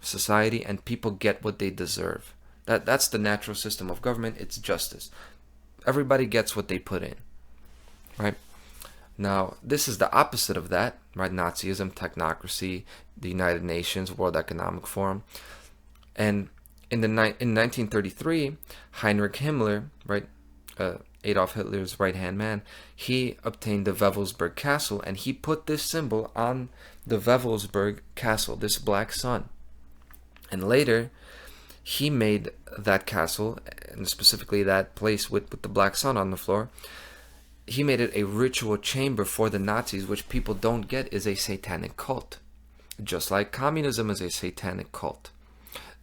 society, and people get what they deserve. That's the natural system of government. It's justice. Everybody gets what they put in, right? Now, this is the opposite of that, right? Nazism, technocracy, the United Nations, World Economic Forum. And in 1933, Heinrich Himmler, right, Adolf Hitler's right-hand man, he obtained the Wewelsburg Castle, and he put this symbol on the Wewelsburg Castle, this black sun. And later, he made that castle, and specifically that place with the black sun on the floor, he made it a ritual chamber for the Nazis, which people don't get is a satanic cult. Just like communism is a satanic cult.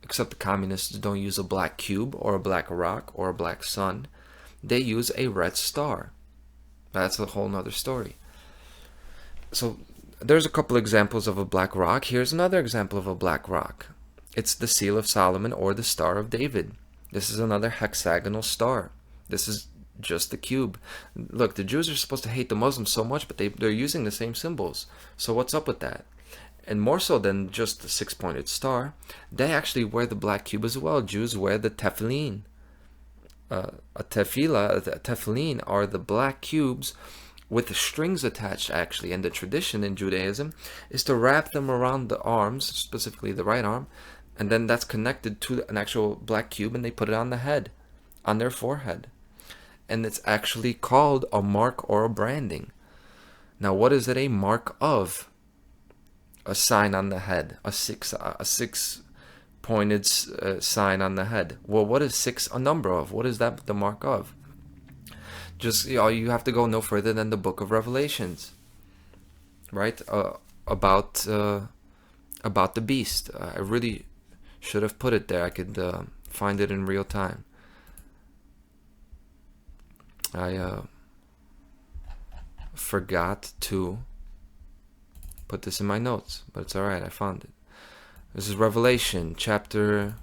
Except the communists don't use a black cube or a black rock or a black sun. They use a red star. That's a whole nother story. So there's a couple examples of a black rock. Here's another example of a black rock. It's the Seal of Solomon or the Star of David. This is another hexagonal star. This is just the cube. Look, the Jews are supposed to hate the Muslims so much, but they're using the same symbols. So what's up with that? And more so than just the 6-pointed star, they actually wear the black cube as well. Jews wear the tefillin. A tefillin are the black cubes with the strings attached, actually. And the tradition in Judaism is to wrap them around the arms, specifically the right arm, and then that's connected to an actual black cube, and they put it on the head, on their forehead. And it's actually called a mark or a branding. Now, what is it a mark of? A sign on the head, a six-pointed sign on the head. Well, what is 6 a number of? What is that the mark of? Just, you have to go no further than the book of Revelations, right? About the beast. I really should have put it there. I could find it in real time. I forgot to put this in my notes, but it's alright, I found it. This is Revelation chapter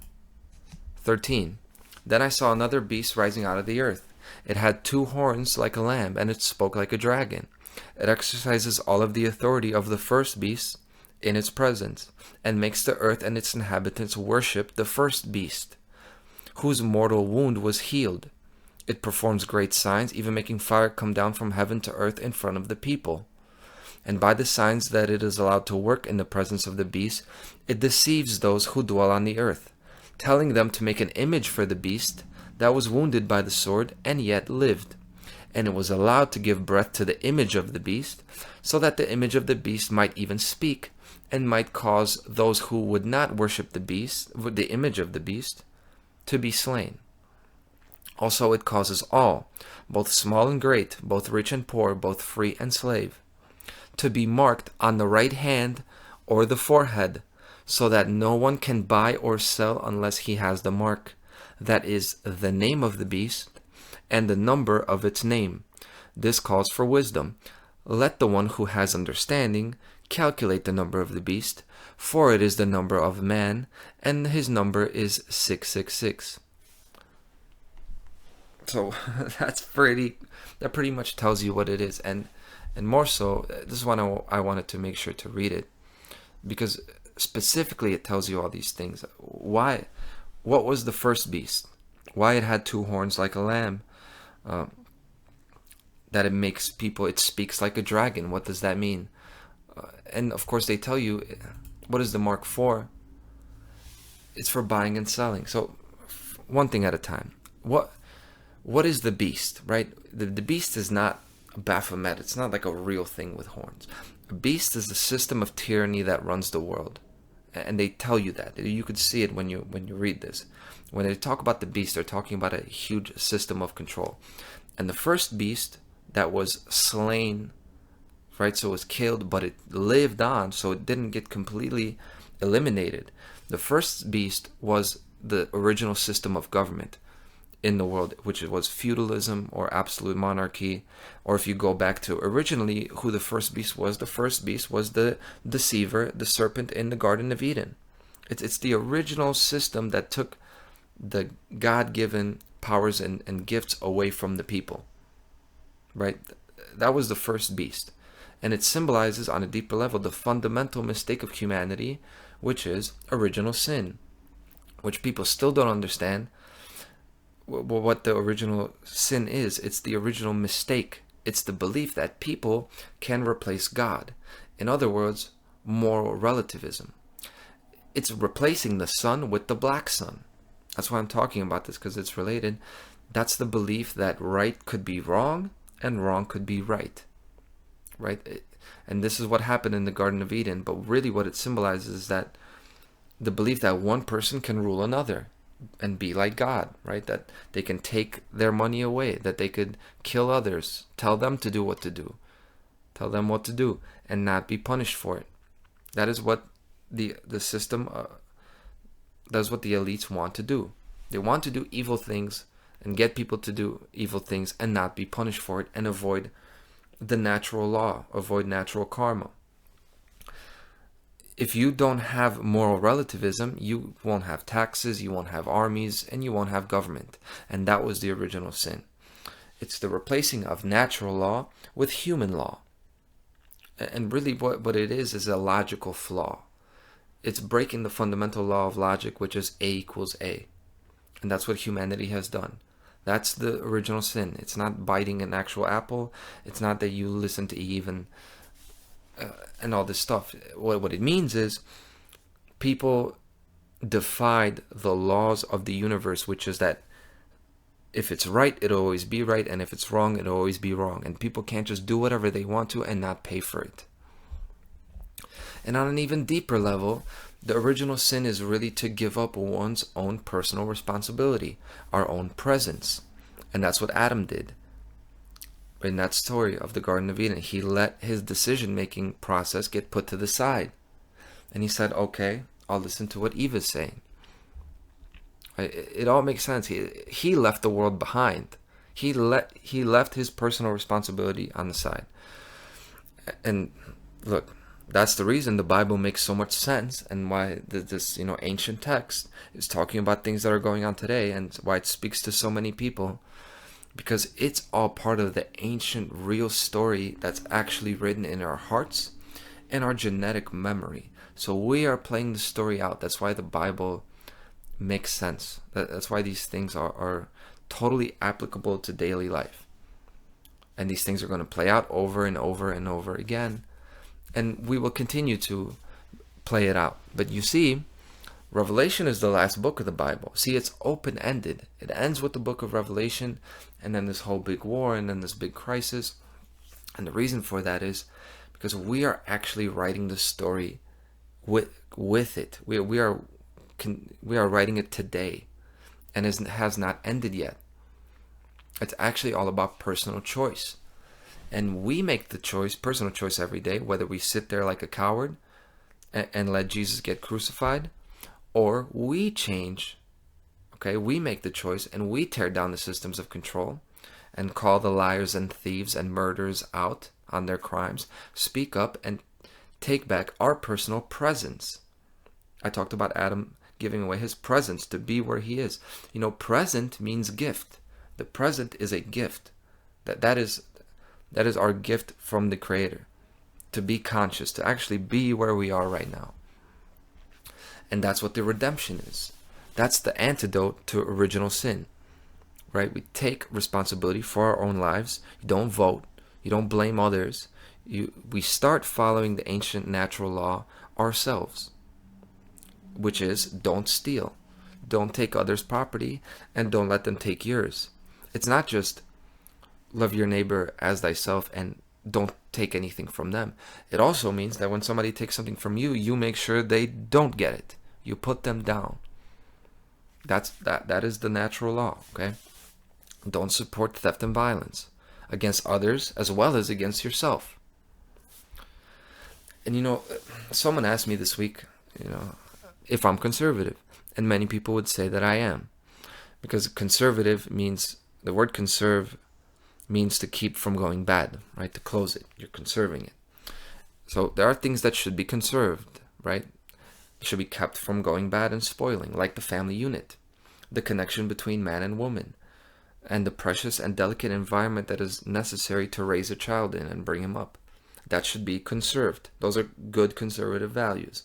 13. Then I saw another beast rising out of the earth. It had 2 horns like a lamb, and it spoke like a dragon. It exercises all of the authority of the first beast in its presence, and makes the earth and its inhabitants worship the first beast, whose mortal wound was healed. It performs great signs, even making fire come down from heaven to earth in front of the people. And by the signs that it is allowed to work in the presence of the beast, it deceives those who dwell on the earth, telling them to make an image for the beast that was wounded by the sword and yet lived. And it was allowed to give breath to the image of the beast, so that the image of the beast might even speak, and might cause those who would not worship the beast, the image of the beast, to be slain. Also it causes all, both small and great, both rich and poor, both free and slave, to be marked on the right hand or the forehead, so that no one can buy or sell unless he has the mark, that is, the name of the beast, and the number of its name. This calls for wisdom. Let the one who has understanding calculate the number of the beast, for it is the number of man, and his number is 666. So that pretty much tells you what it is, and more so, this is what I wanted to make sure to read it, because specifically it tells you all these things. Why? What was the first beast? Why it had 2 horns like a lamb? That it speaks like a dragon. What does that mean? And of course they tell you, what is the mark for? It's for buying and selling. So one thing at a time. What is the beast, right? The beast is not Baphomet. It's not like a real thing with horns. A beast is a system of tyranny that runs the world. And they tell you that. You could see it when you read this. When they talk about the beast, they're talking about a huge system of control. And the first beast that was slain, right? So it was killed, but it lived on, so it didn't get completely eliminated. The first beast was the original system of government in the world, which was feudalism or absolute monarchy. Or if you go back to originally who the first beast was the deceiver, the serpent in the Garden of Eden. It's the original system that took the God-given powers and gifts away from the people, right? That was the first beast. And it symbolizes on a deeper level the fundamental mistake of humanity, which is original sin, which people still don't understand. What the original sin is. It's the original mistake. It's the belief that people can replace God. In other words, moral relativism. It's replacing the sun with the black sun. That's why I'm talking about this, because it's related. That's the belief that right could be wrong and wrong could be right. Right? And this is what happened in the Garden of Eden. But really what it symbolizes is that the belief that one person can rule another and be like God, right? That they can take their money away, that they could kill others, tell them to do what to do, tell them what to do, and not be punished for it. That is what the system, that's what the elites want to do. They want to do evil things and get people to do evil things and not be punished for it and avoid the natural law, avoid natural karma. If you don't have moral relativism, you won't have taxes, you won't have armies, and you won't have government. And that was the original sin. It's the replacing of natural law with human law. And really what it is a logical flaw. It's breaking the fundamental law of logic, which is A equals A. And that's what humanity has done. That's the original sin. It's not biting an actual apple. It's not that you listen to Eve and all this stuff. What it means is people defied the laws of the universe, which is that if it's right, it'll always be right, and if it's wrong, it'll always be wrong. And people can't just do whatever they want to and not pay for it. And on an even deeper level, the original sin is really to give up one's own personal responsibility, our own presence. And that's what Adam did. In that story of the Garden of Eden, he let his decision-making process get put to the side. And he said, okay, I'll listen to what Eve is saying. It all makes sense. He left the world behind. He left his personal responsibility on the side. And look, that's the reason the Bible makes so much sense, and why this ancient text is talking about things that are going on today, and why it speaks to so many people. Because it's all part of the ancient real story that's actually written in our hearts and our genetic memory. So we are playing the story out. That's why the Bible makes sense. That's why these things are totally applicable to daily life. And these things are going to play out over and over and over again. And we will continue to play it out. But you see, Revelation is the last book of the Bible. See, it's open-ended. It ends with the book of Revelation, and then this whole big war, and then this big crisis. And the reason for that is because we are actually writing the story with it. We are writing it today, and it has not ended yet. It's actually all about personal choice. And we make the choice, personal choice every day, whether we sit there like a coward and let Jesus get crucified, or we change, okay? We make the choice and we tear down the systems of control and call the liars and thieves and murderers out on their crimes, speak up and take back our personal presence. I talked about Adam giving away his presence to be where he is. You know, present means gift. The present is a gift. That is our gift from the Creator. To be conscious, to actually be where we are right now. And that's what the redemption is. That's the antidote to original sin. Right? We take responsibility for our own lives. You don't vote. You don't blame others. We start following the ancient natural law ourselves, which is don't steal, don't take others' property, and don't let them take yours. It's not just love your neighbor as thyself and don't take anything from them. It also means that when somebody takes something from you, you make sure they don't get it. You put them down. That is the natural law, okay? Don't support theft and violence against others as well as against yourself. And you know, someone asked me this week, you know, if I'm conservative. And many people would say that I am. Because conservative means, the word conserve means to keep from going bad, right? To close it. You're conserving it. So there are things that should be conserved, right? It should be kept from going bad and spoiling, like the family unit, the connection between man and woman, and the precious and delicate environment that is necessary to raise a child in and bring him up. That should be conserved. Those are good conservative values.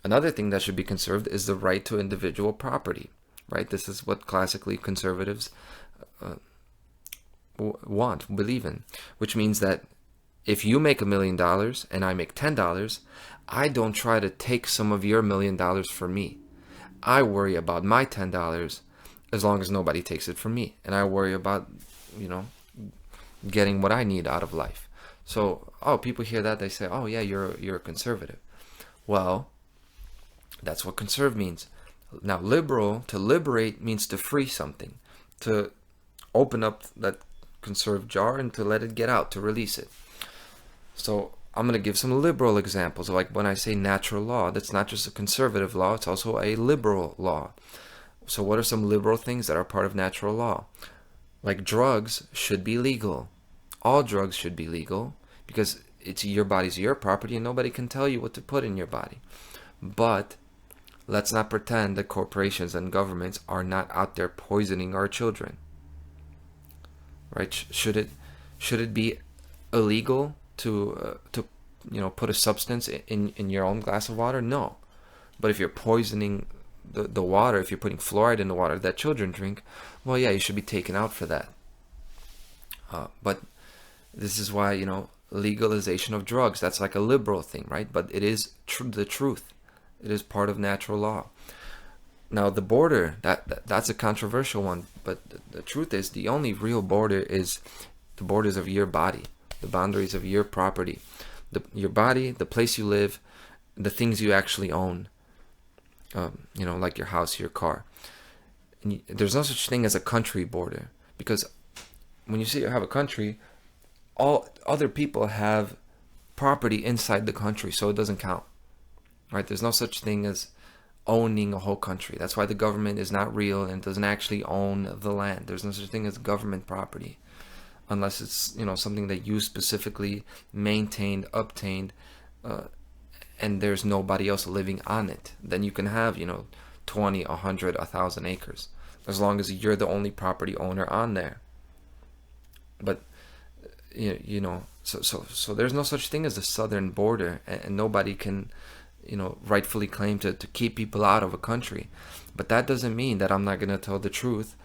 Another thing that should be conserved is the right to individual property, right? This is what classically conservatives believe in, which means that if you make $1 million and I make $10, I don't try to take some of your $1 million from me. I worry about my $10 as long as nobody takes it from me, and I worry about, you know, getting what I need out of life. So, people hear that, they say, oh yeah, you're a conservative. Well, that's what conserve means. Now, liberal, to liberate, means to free something, to open up that conserved jar and to let it get out, to release it. So I'm going to give some liberal examples. Like when I say natural law, that's not just a conservative law, it's also a liberal law. So what are some liberal things that are part of natural law? Like drugs should be legal. All drugs should be legal because it's your body's your property and nobody can tell you what to put in your body. But let's not pretend that corporations and governments are not out there poisoning our children. Right? Should it be illegal to put a substance in your own glass of water? No. But if you're poisoning the water, if you're putting fluoride in the water that children drink, well, yeah, you should be taken out for that. But this is why, legalization of drugs, that's like a liberal thing, right? But it is the truth. It is part of natural law. Now, the border, that's a controversial one, but the truth is the only real border is the borders of your body, the boundaries of your property, your body, the place you live, the things you actually own, like your house, your car. And there's no such thing as a country border, because when you say you have a country, all other people have property inside the country, so it doesn't count, right? There's no such thing as owning a whole country. That's why the government is not real and doesn't actually own the land. There's no such thing as government property, unless it's something that you specifically maintained, obtained, and there's nobody else living on it. Then you can have 20, 100, 1,000 acres, as long as you're the only property owner on there. But so there's no such thing as the southern border, and nobody can rightfully claim to keep people out of a country. But that doesn't mean that I'm not going to tell the truth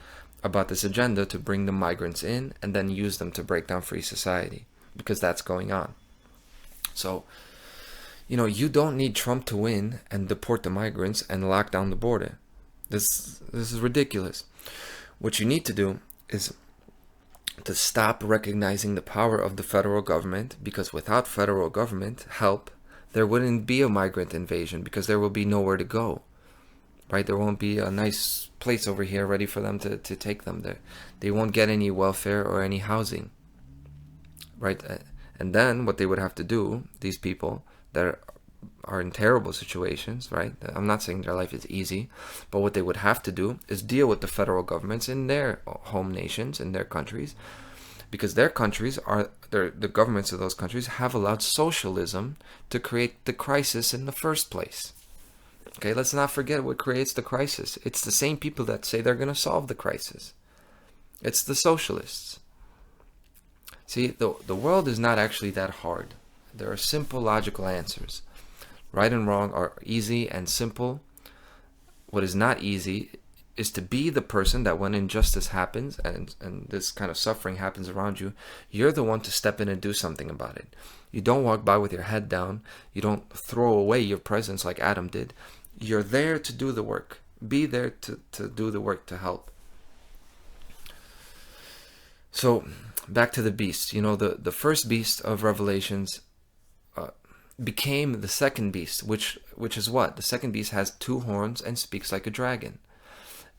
about this agenda to bring the migrants in and then use them to break down free society, because that's going on. So, you don't need Trump to win and deport the migrants and lock down the border. This is ridiculous. What you need to do is to stop recognizing the power of the federal government, because without federal government help, there wouldn't be a migrant invasion, because there will be nowhere to go. Right? There won't be a nice place over here ready for them to take them there. They won't get any welfare or any housing. Right? And then what they would have to do, these people that are in terrible situations, right? I'm not saying their life is easy, but what they would have to do is deal with the federal governments in their home nations, in their countries, because their countries the governments of those countries have allowed socialism to create the crisis in the first place. Okay, let's not forget what creates the crisis. It's the same people that say they're going to solve the crisis. It's the socialists. See, the world is not actually that hard. There are simple, logical answers. Right and wrong are easy and simple. What is not easy is to be the person that when injustice happens and this kind of suffering happens around you, you're the one to step in and do something about it. You don't walk by with your head down. You don't throw away your presence like Adam did. You're there to do the work. Be there to do the work, to help. So, back to the beast. The first beast of Revelations became the second beast, which is what? The second beast has 2 horns and speaks like a dragon.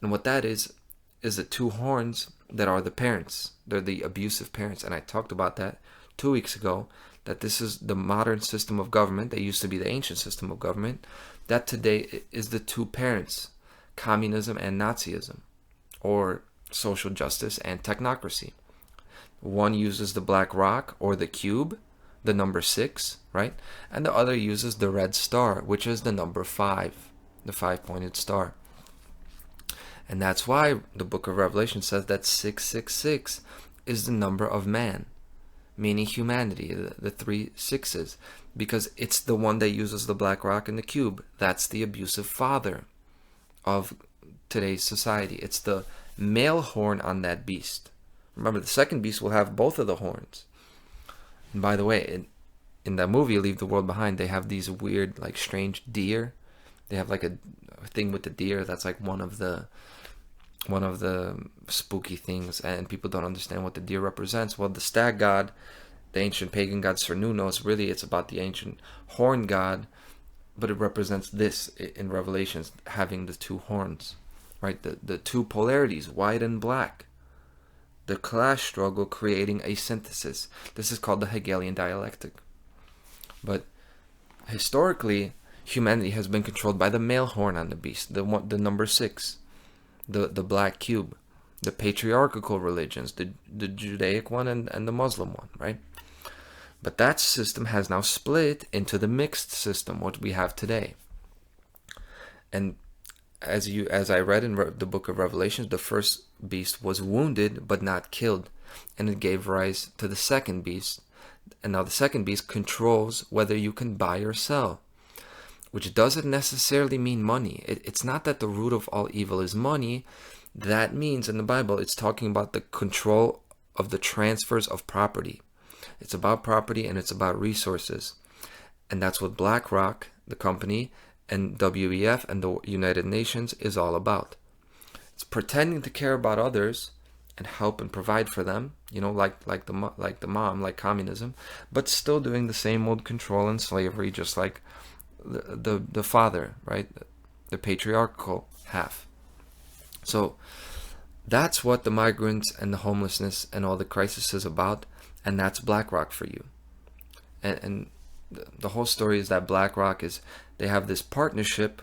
And what that is the 2 horns that are the parents. They're the abusive parents. And I talked about that 2 weeks ago, that this is the modern system of government. They used to be the ancient system of government. That today is the 2 parents, communism and Nazism, or social justice and technocracy. One uses the black rock or the cube, the number 6, right? And the other uses the red star, which is the number 5, the 5-pointed star. And that's why the book of Revelation says that 666 is the number of man, meaning humanity, the 3 sixes, because it's the one that uses the black rock and the cube. That's the abusive father of today's society. It's the male horn on that beast. Remember, the second beast will have both of the horns. And by the way, in that movie, Leave the World Behind, they have these weird, strange deer. They have a thing with the deer that's one of the spooky things, and people don't understand what the deer represents. Well, the stag god, the ancient pagan god Cernunnos, really it's about the ancient horn god, but it represents this in Revelations, having the 2 horns, right? The 2 polarities, white and black. The class struggle creating a synthesis. This is called the Hegelian dialectic. But historically, humanity has been controlled by the male horn on the beast, the number 6, the black cube, the patriarchal religions, the Judaic one and the Muslim one, right? But that system has now split into the mixed system, what we have today. And as I read in the book of Revelations, the first beast was wounded but not killed, and it gave rise to the second beast. And now the second beast controls whether you can buy or sell, which doesn't necessarily mean money. It's not that the root of all evil is money. That means in the Bible it's talking about the control of the transfers of property. It's about property and it's about resources. And that's what BlackRock, the company, and WEF and the United Nations is all about. It's pretending to care about others and help and provide for them, like the mom, like communism, but still doing the same old control and slavery, just like the father, right? The patriarchal half. So that's what the migrants and the homelessness and all the crisis is about, and that's BlackRock for you. And the whole story is that BlackRock they have this partnership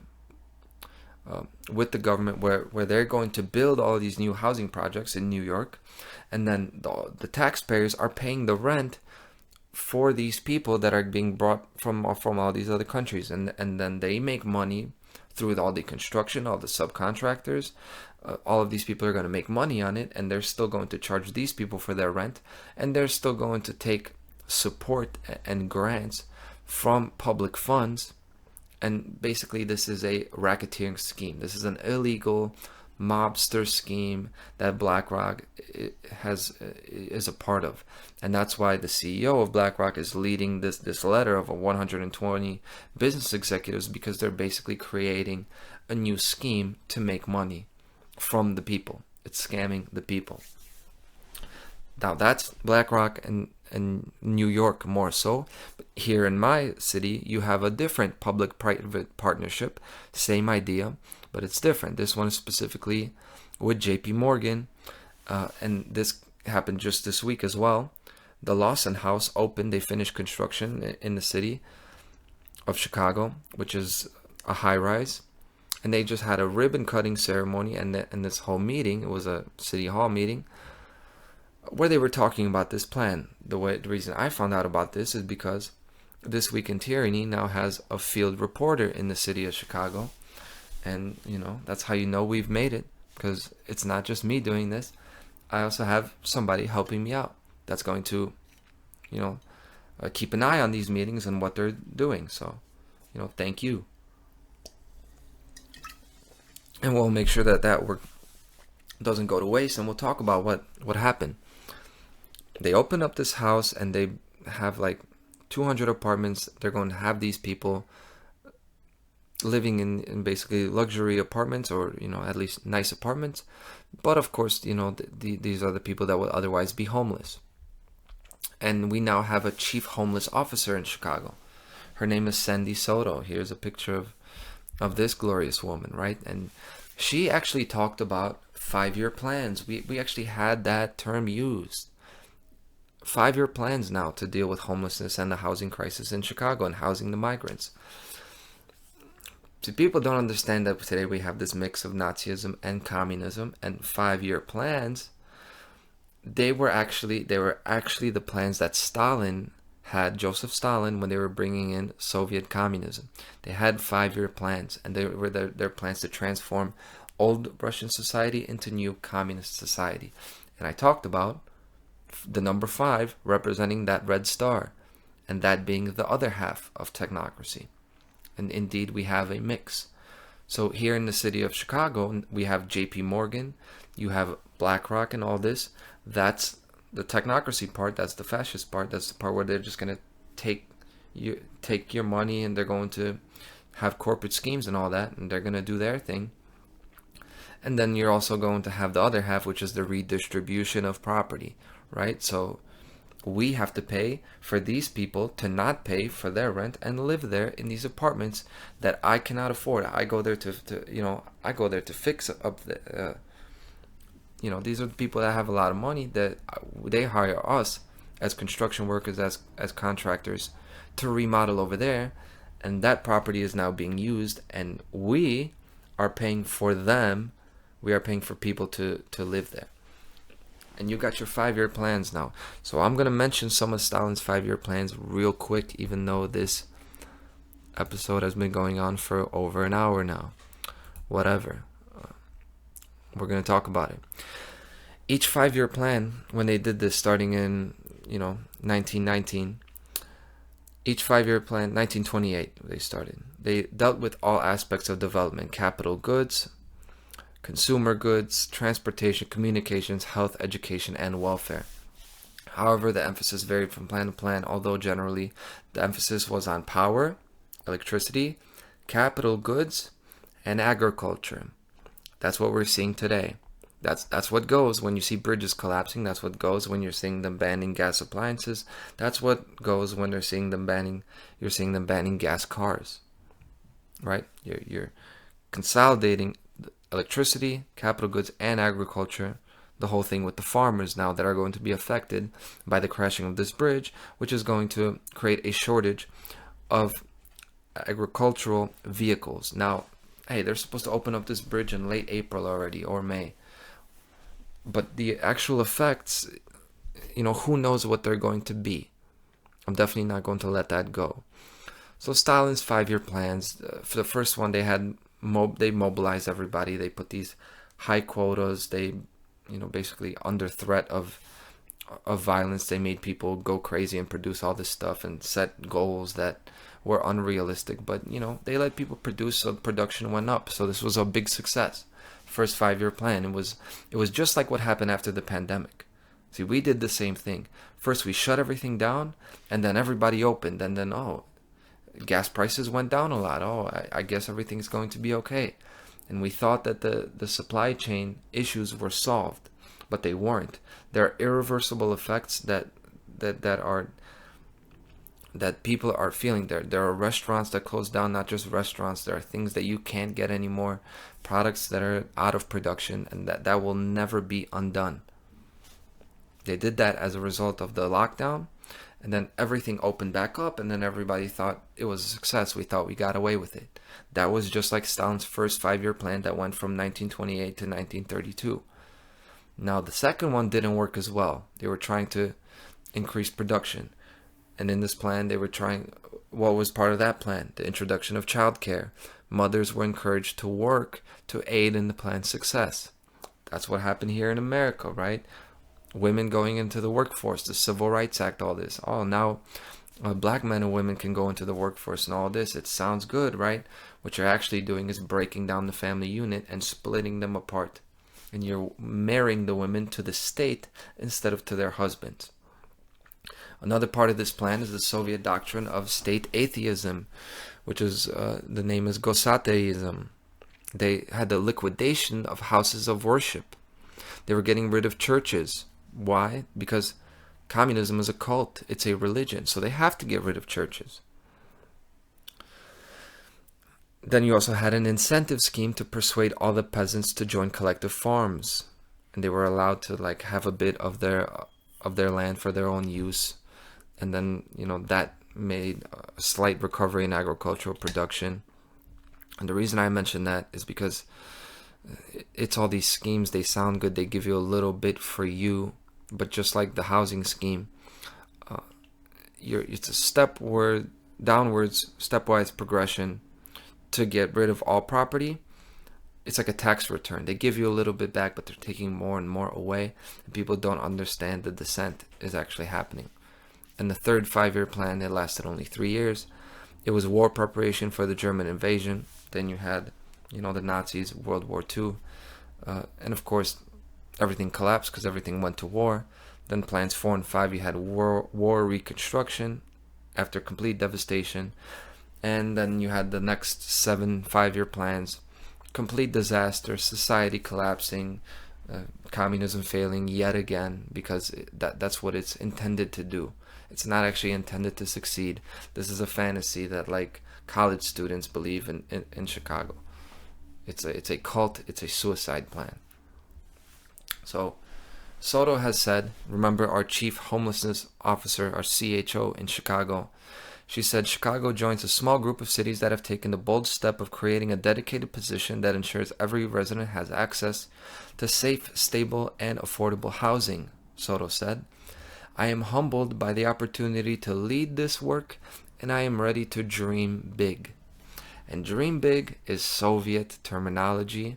with the government where they're going to build all these new housing projects in New York, and then the taxpayers are paying the rent for these people that are being brought from all these other countries, and then they make money through all the construction, all the subcontractors. All of these people are going to make money on it, and they're still going to charge these people for their rent, and they're still going to take support and grants from public funds And basically, this is a racketeering scheme. This is an illegal mobster scheme that BlackRock is a part of, and that's why the CEO of BlackRock is leading this letter of 120 business executives, because they're basically creating a new scheme to make money from the people. It's scamming the people. Now that's BlackRock and New York more so. But here in my city, you have a different public-private partnership, same idea, but it's different. This one is specifically with JP Morgan, and this happened just this week as well. The Lawson House opened. They finished construction in the city of Chicago, which is a high-rise, and they just had a ribbon-cutting ceremony, and this whole meeting, it was a city hall meeting, where they were talking about this plan. The reason I found out about this is because This Week in Tyranny now has a field reporter in the city of Chicago. And, you know, that's how you know we've made it, because it's not just me doing this. I also have somebody helping me out that's going to, you know, keep an eye on these meetings and what they're doing. So, you know, thank you. And we'll make sure that work doesn't go to waste, and we'll talk about what happened. They open up this house and they have like 200 apartments. They're going to have these people living in basically luxury apartments, or, you know, at least nice apartments. But of course, you know, these are the people that would otherwise be homeless. And we now have a chief homeless officer in Chicago. Her name is Sandy Soto. Here's a picture of this glorious woman, right? And she actually talked about 5-year plans. We actually had that term used. 5-year plans now to deal with homelessness and the housing crisis in Chicago and housing the migrants. So people don't understand that today we have this mix of Nazism and communism, and 5-year plans. They were actually the plans that Stalin had, Joseph Stalin, when they were bringing in Soviet communism. They had 5-year plans, and they were their plans to transform old Russian society into new communist society. And I talked about the number 5 representing that red star, and that being the other half of technocracy. And indeed, we have a mix. So here in the city of Chicago, we have JP Morgan, you have BlackRock and all this. That's the technocracy part, that's the fascist part, that's the part where they're just going to take your money, and they're going to have corporate schemes and all that, and they're going to do their thing. And then you're also going to have the other half, which is the redistribution of property, right? So we have to pay for these people to not pay for their rent and live there in these apartments that I cannot afford. I go there to fix up the, you know, these are the people that have a lot of money, that they hire us as construction workers, as contractors, to remodel over there, and that property is now being used, and we are paying for them. We are paying for people to live there. And you got your 5-year plans now. So I'm going to mention some of Stalin's 5-year plans real quick, even though this episode has been going on for over an hour now. Whatever. We're going to talk about it. Each 5-year plan, when they did this starting in, 1919, each 5-year plan, 1928 they started. They dealt with all aspects of development: capital goods, consumer goods, transportation, communications, health, education, and welfare. However, the emphasis varied from plan to plan, although generally the emphasis was on power, electricity, capital goods, and agriculture. That's what we're seeing today. That's what goes when you see bridges collapsing. That's what goes when you're seeing them banning gas appliances. That's what goes when you're seeing them banning gas cars. Right? You're consolidating electricity, capital goods, and agriculture, the whole thing with the farmers now that are going to be affected by the crashing of this bridge, which is going to create a shortage of agricultural vehicles. Now, hey, they're supposed to open up this bridge in late April already, or May. But the actual effects, who knows what they're going to be. I'm definitely not going to let that go. So Stalin's 5-year plans, for the first one, they mobilized everybody. They put these high quotas. They, basically under threat of violence, they made people go crazy and produce all this stuff and set goals that were unrealistic, but they let people produce, so production went up. So this was a big success. First 5-year plan. It was just like what happened after the pandemic. See, we did the same thing. First we shut everything down, and then everybody opened, and then gas prices went down a lot. I guess everything's going to be okay. And we thought that the supply chain issues were solved, but they weren't. There are irreversible effects that people are feeling. There are restaurants that close down, not just restaurants. There are things that you can't get anymore, products that are out of production, and that will never be undone. They did that as a result of the lockdown, and then everything opened back up, and then everybody thought it was a success. We thought we got away with it. That was just like Stalin's first 5-year plan that went from 1928 to 1932. Now the second one didn't work as well. They were trying to increase production. And in this plan, they were trying, what was part of that plan? The introduction of childcare. Mothers were encouraged to work to aid in the plan's success. That's what happened here in America, right? Women going into the workforce, the Civil Rights Act, all this. Now black men and women can go into the workforce and all this. It sounds good, right? What you're actually doing is breaking down the family unit and splitting them apart. And you're marrying the women to the state instead of to their husbands. Another part of this plan is the Soviet doctrine of state atheism, which is, the name is Gosateism. They had the liquidation of houses of worship. They were getting rid of churches. Why? Because communism is a cult. It's a religion. So they have to get rid of churches. Then you also had an incentive scheme to persuade all the peasants to join collective farms. And they were allowed to have a bit of their land for their own use. And then, that made a slight recovery in agricultural production. And the reason I mention that is because it's all these schemes. They sound good. They give you a little bit for you. But just like the housing scheme, it's a downwards, stepwise progression to get rid of all property. It's like a tax return. They give you a little bit back, but they're taking more and more away. And people don't understand the descent is actually happening. And the third 5-year plan, it lasted only 3 years. It was war preparation for the German invasion. Then you had, the Nazis, World War II. And of course, everything collapsed because everything went to war. Then plans 4 and 5, you had war reconstruction after complete devastation. And then you had the next 7 5-year plans. Complete disaster, society collapsing, communism failing yet again, because that's what it's intended to do. It's not actually intended to succeed. This is a fantasy that college students believe in Chicago. It's a cult. It's a suicide plan. So Soto has said, remember our chief homelessness officer, our CHO in Chicago, she said Chicago joins a small group of cities that have taken the bold step of creating a dedicated position that ensures every resident has access to safe, stable, and affordable housing, Soto said. I am humbled by the opportunity to lead this work, and I am ready to dream big. And dream big is Soviet terminology.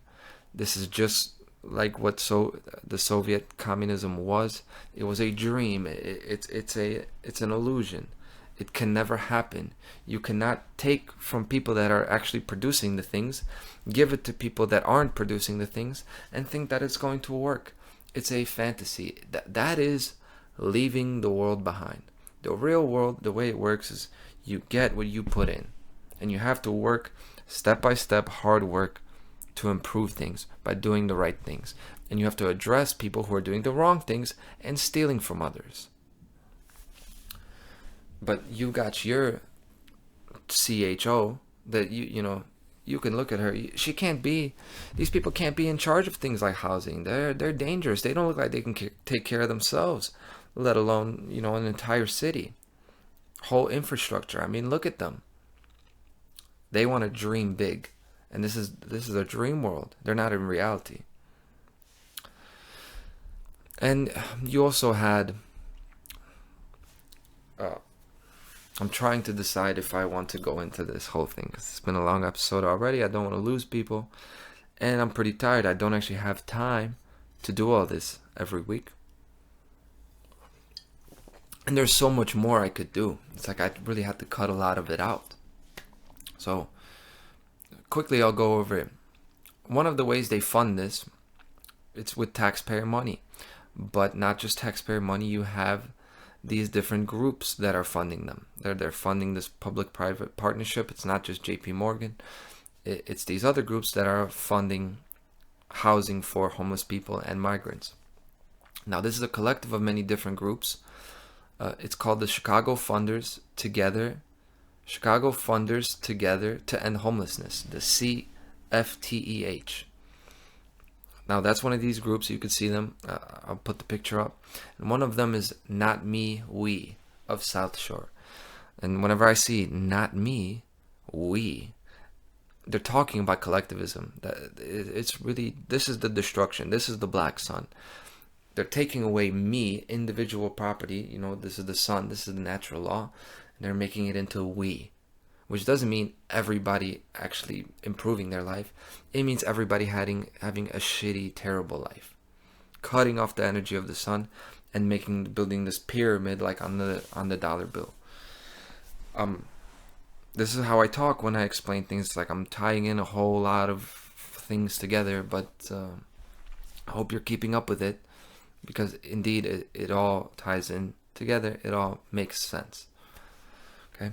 This is just like what the Soviet communism was. It was a dream. It's an illusion. It can never happen. You cannot take from people that are actually producing the things, give it to people that aren't producing the things, and think that it's going to work. It's a fantasy. That is leaving the world behind. The real world, the way it works is you get what you put in. And you have to work step by step, hard work, to improve things by doing the right things. And you have to address people who are doing the wrong things and stealing from others. But you got your CHO that you can look at her. She can't be. These people can't be in charge of things like housing. They're dangerous. They don't look like they can take care of themselves, let alone an entire city, whole infrastructure. I mean, look at them. They want to dream big, and this is a dream world. They're not in reality. And you also had. I'm trying to decide if I want to go into this whole thing, because it's been a long episode already. I don't want to lose people, and I'm pretty tired. I don't actually have time to do all this every week. And there's so much more I could do. It's like I really had to cut a lot of it out. So quickly I'll go over it. One of the ways they fund this, it's with taxpayer money. But not just taxpayer money, you have these different groups that are funding them. They're funding this public-private partnership. It's not just JP Morgan. It's these other groups that are funding housing for homeless people and migrants. Now, this is a collective of many different groups. It's called the Chicago Funders Together. Chicago Funders Together to End Homelessness, the CFTEH. Now, that's one of these groups. You can see them. I'll put the picture up. And one of them is Not Me, We of South Shore. And whenever I see Not Me, We, they're talking about collectivism. It's really, this is the destruction. This is the black sun. They're taking away me, individual property. You know, this is the sun. This is the natural law. And they're making it into we, which doesn't mean everybody actually improving their life. It means everybody having a shitty, terrible life, cutting off the energy of the sun and building this pyramid like on the dollar bill. This is how I talk when I explain things. Like I'm tying in a whole lot of things together, but I hope you're keeping up with it, because indeed it all ties in together. It all makes sense. Okay.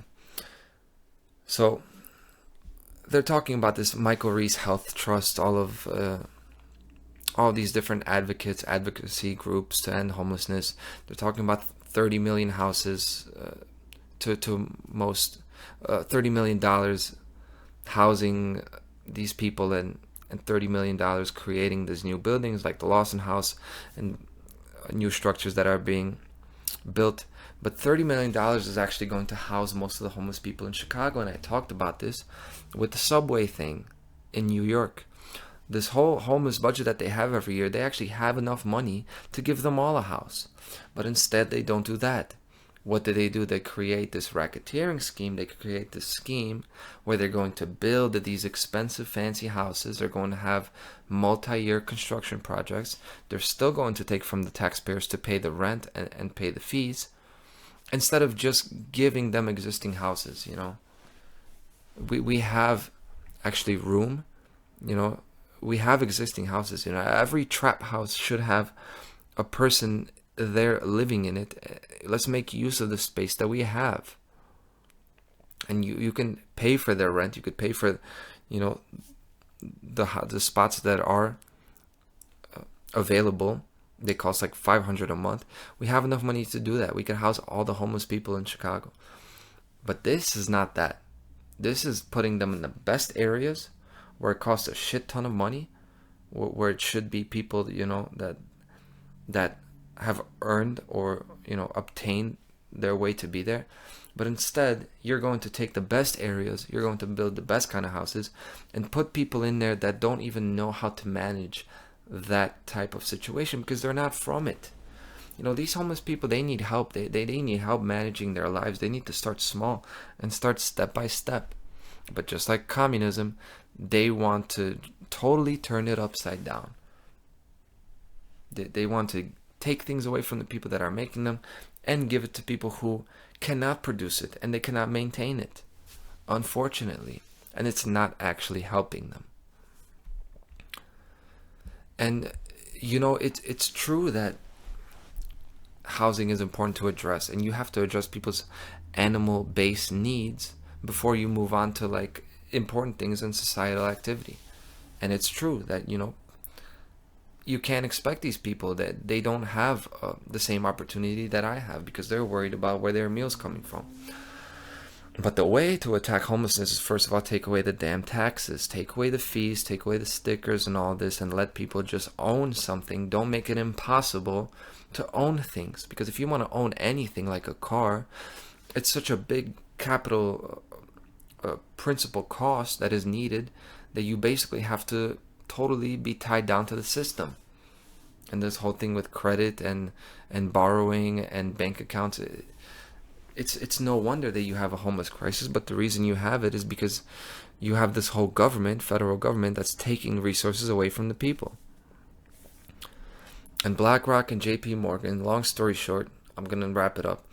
So they're talking about this Michael Reese Health Trust, all these different advocacy groups to end homelessness. They're talking about 30 million houses, $30 million housing these people, and $30 million creating these new buildings like the Lawson House and new structures that are being built. But $30 million is actually going to house most of the homeless people in Chicago. And I talked about this with the subway thing in New York. This whole homeless budget that they have every year, they actually have enough money to give them all a house. But instead, they don't do that. What do? They create this racketeering scheme. They create this scheme where they're going to build these expensive, fancy houses. They're going to have multi-year construction projects. They're still going to take from the taxpayers to pay the rent and pay the fees, instead of just giving them existing houses. You know, we have actually room. You know, we have existing houses. You know, every trap house should have a person there living in it. Let's make use of the space that we have. And you can pay for their rent. You could pay for, you know, the spots that are available. They cost like $500 a month. We have enough money to do that. We can house all the homeless people in Chicago. But this is not that. This is putting them in the best areas where it costs a shit ton of money, where it should be people, you know, that have earned or, you know, obtained their way to be there. But instead, you're going to take the best areas, you're going to build the best kind of houses and put people in there that don't even know how to manage that type of situation, because they're not from it. You know, these homeless people, they need help. They need help managing their lives. They need to start small and start step by step. But just like communism, they want to totally turn it upside down. They want to take things away from the people that are making them and give it to people who cannot produce it and they cannot maintain it, unfortunately. And it's not actually helping them. And, you know, it's true that housing is important to address, and you have to address people's animal-based needs before you move on to, like, important things in societal activity. And it's true that, you know, you can't expect these people that they don't have the same opportunity that I have, because they're worried about where their meal's coming from. But the way to attack homelessness is, first of all, take away the damn taxes, take away the fees, take away the stickers and all this, and let people just own something. Don't make it impossible to own things, because if you want to own anything like a car, it's such a big capital principal cost that is needed that you basically have to totally be tied down to the system. And this whole thing with credit and borrowing and bank accounts, it's no wonder that you have a homeless crisis. But the reason you have it is because you have this whole government, federal government, that's taking resources away from the people. And BlackRock and JP Morgan, long story short, I'm going to wrap it up.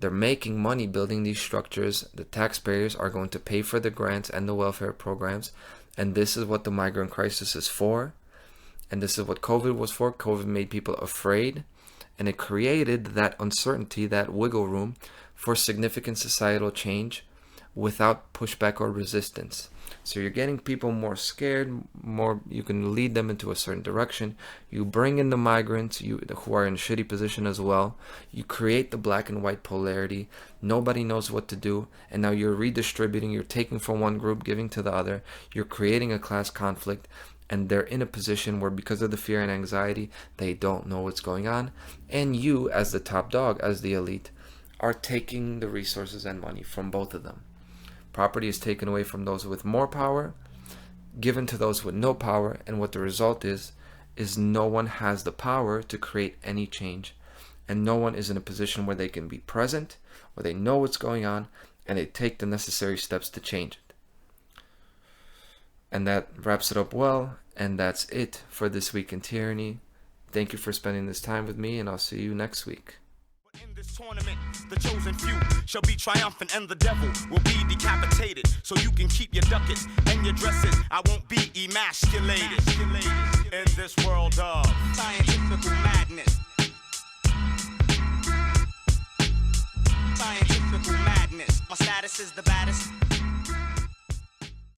They're making money building these structures. The taxpayers are going to pay for the grants and the welfare programs. And this is what the migrant crisis is for. And this is what COVID was for. COVID made people afraid. And it created that uncertainty, that wiggle room for significant societal change without pushback or resistance. So you're getting people more scared, more, you can lead them into a certain direction. You bring in the migrants who are in a shitty position as well. You create the black and white polarity. Nobody knows what to do. And now you're redistributing, you're taking from one group, giving to the other. You're creating a class conflict. And they're in a position where, because of the fear and anxiety, they don't know what's going on. And you, as the top dog, as the elite, are taking the resources and money from both of them. Property is taken away from those with more power, given to those with no power, and what the result is no one has the power to create any change. And no one is in a position where they can be present, where they know what's going on, and they take the necessary steps to change it. And that wraps it up well, and that's it for This Week in Tyranny. Thank you for spending this time with me, and I'll see you next week. In this tournament, the chosen few shall be triumphant and the devil will be decapitated. So you can keep your ducats and your dresses. I won't be emasculated. In this world of scientific madness. Scientific madness. My status is the baddest.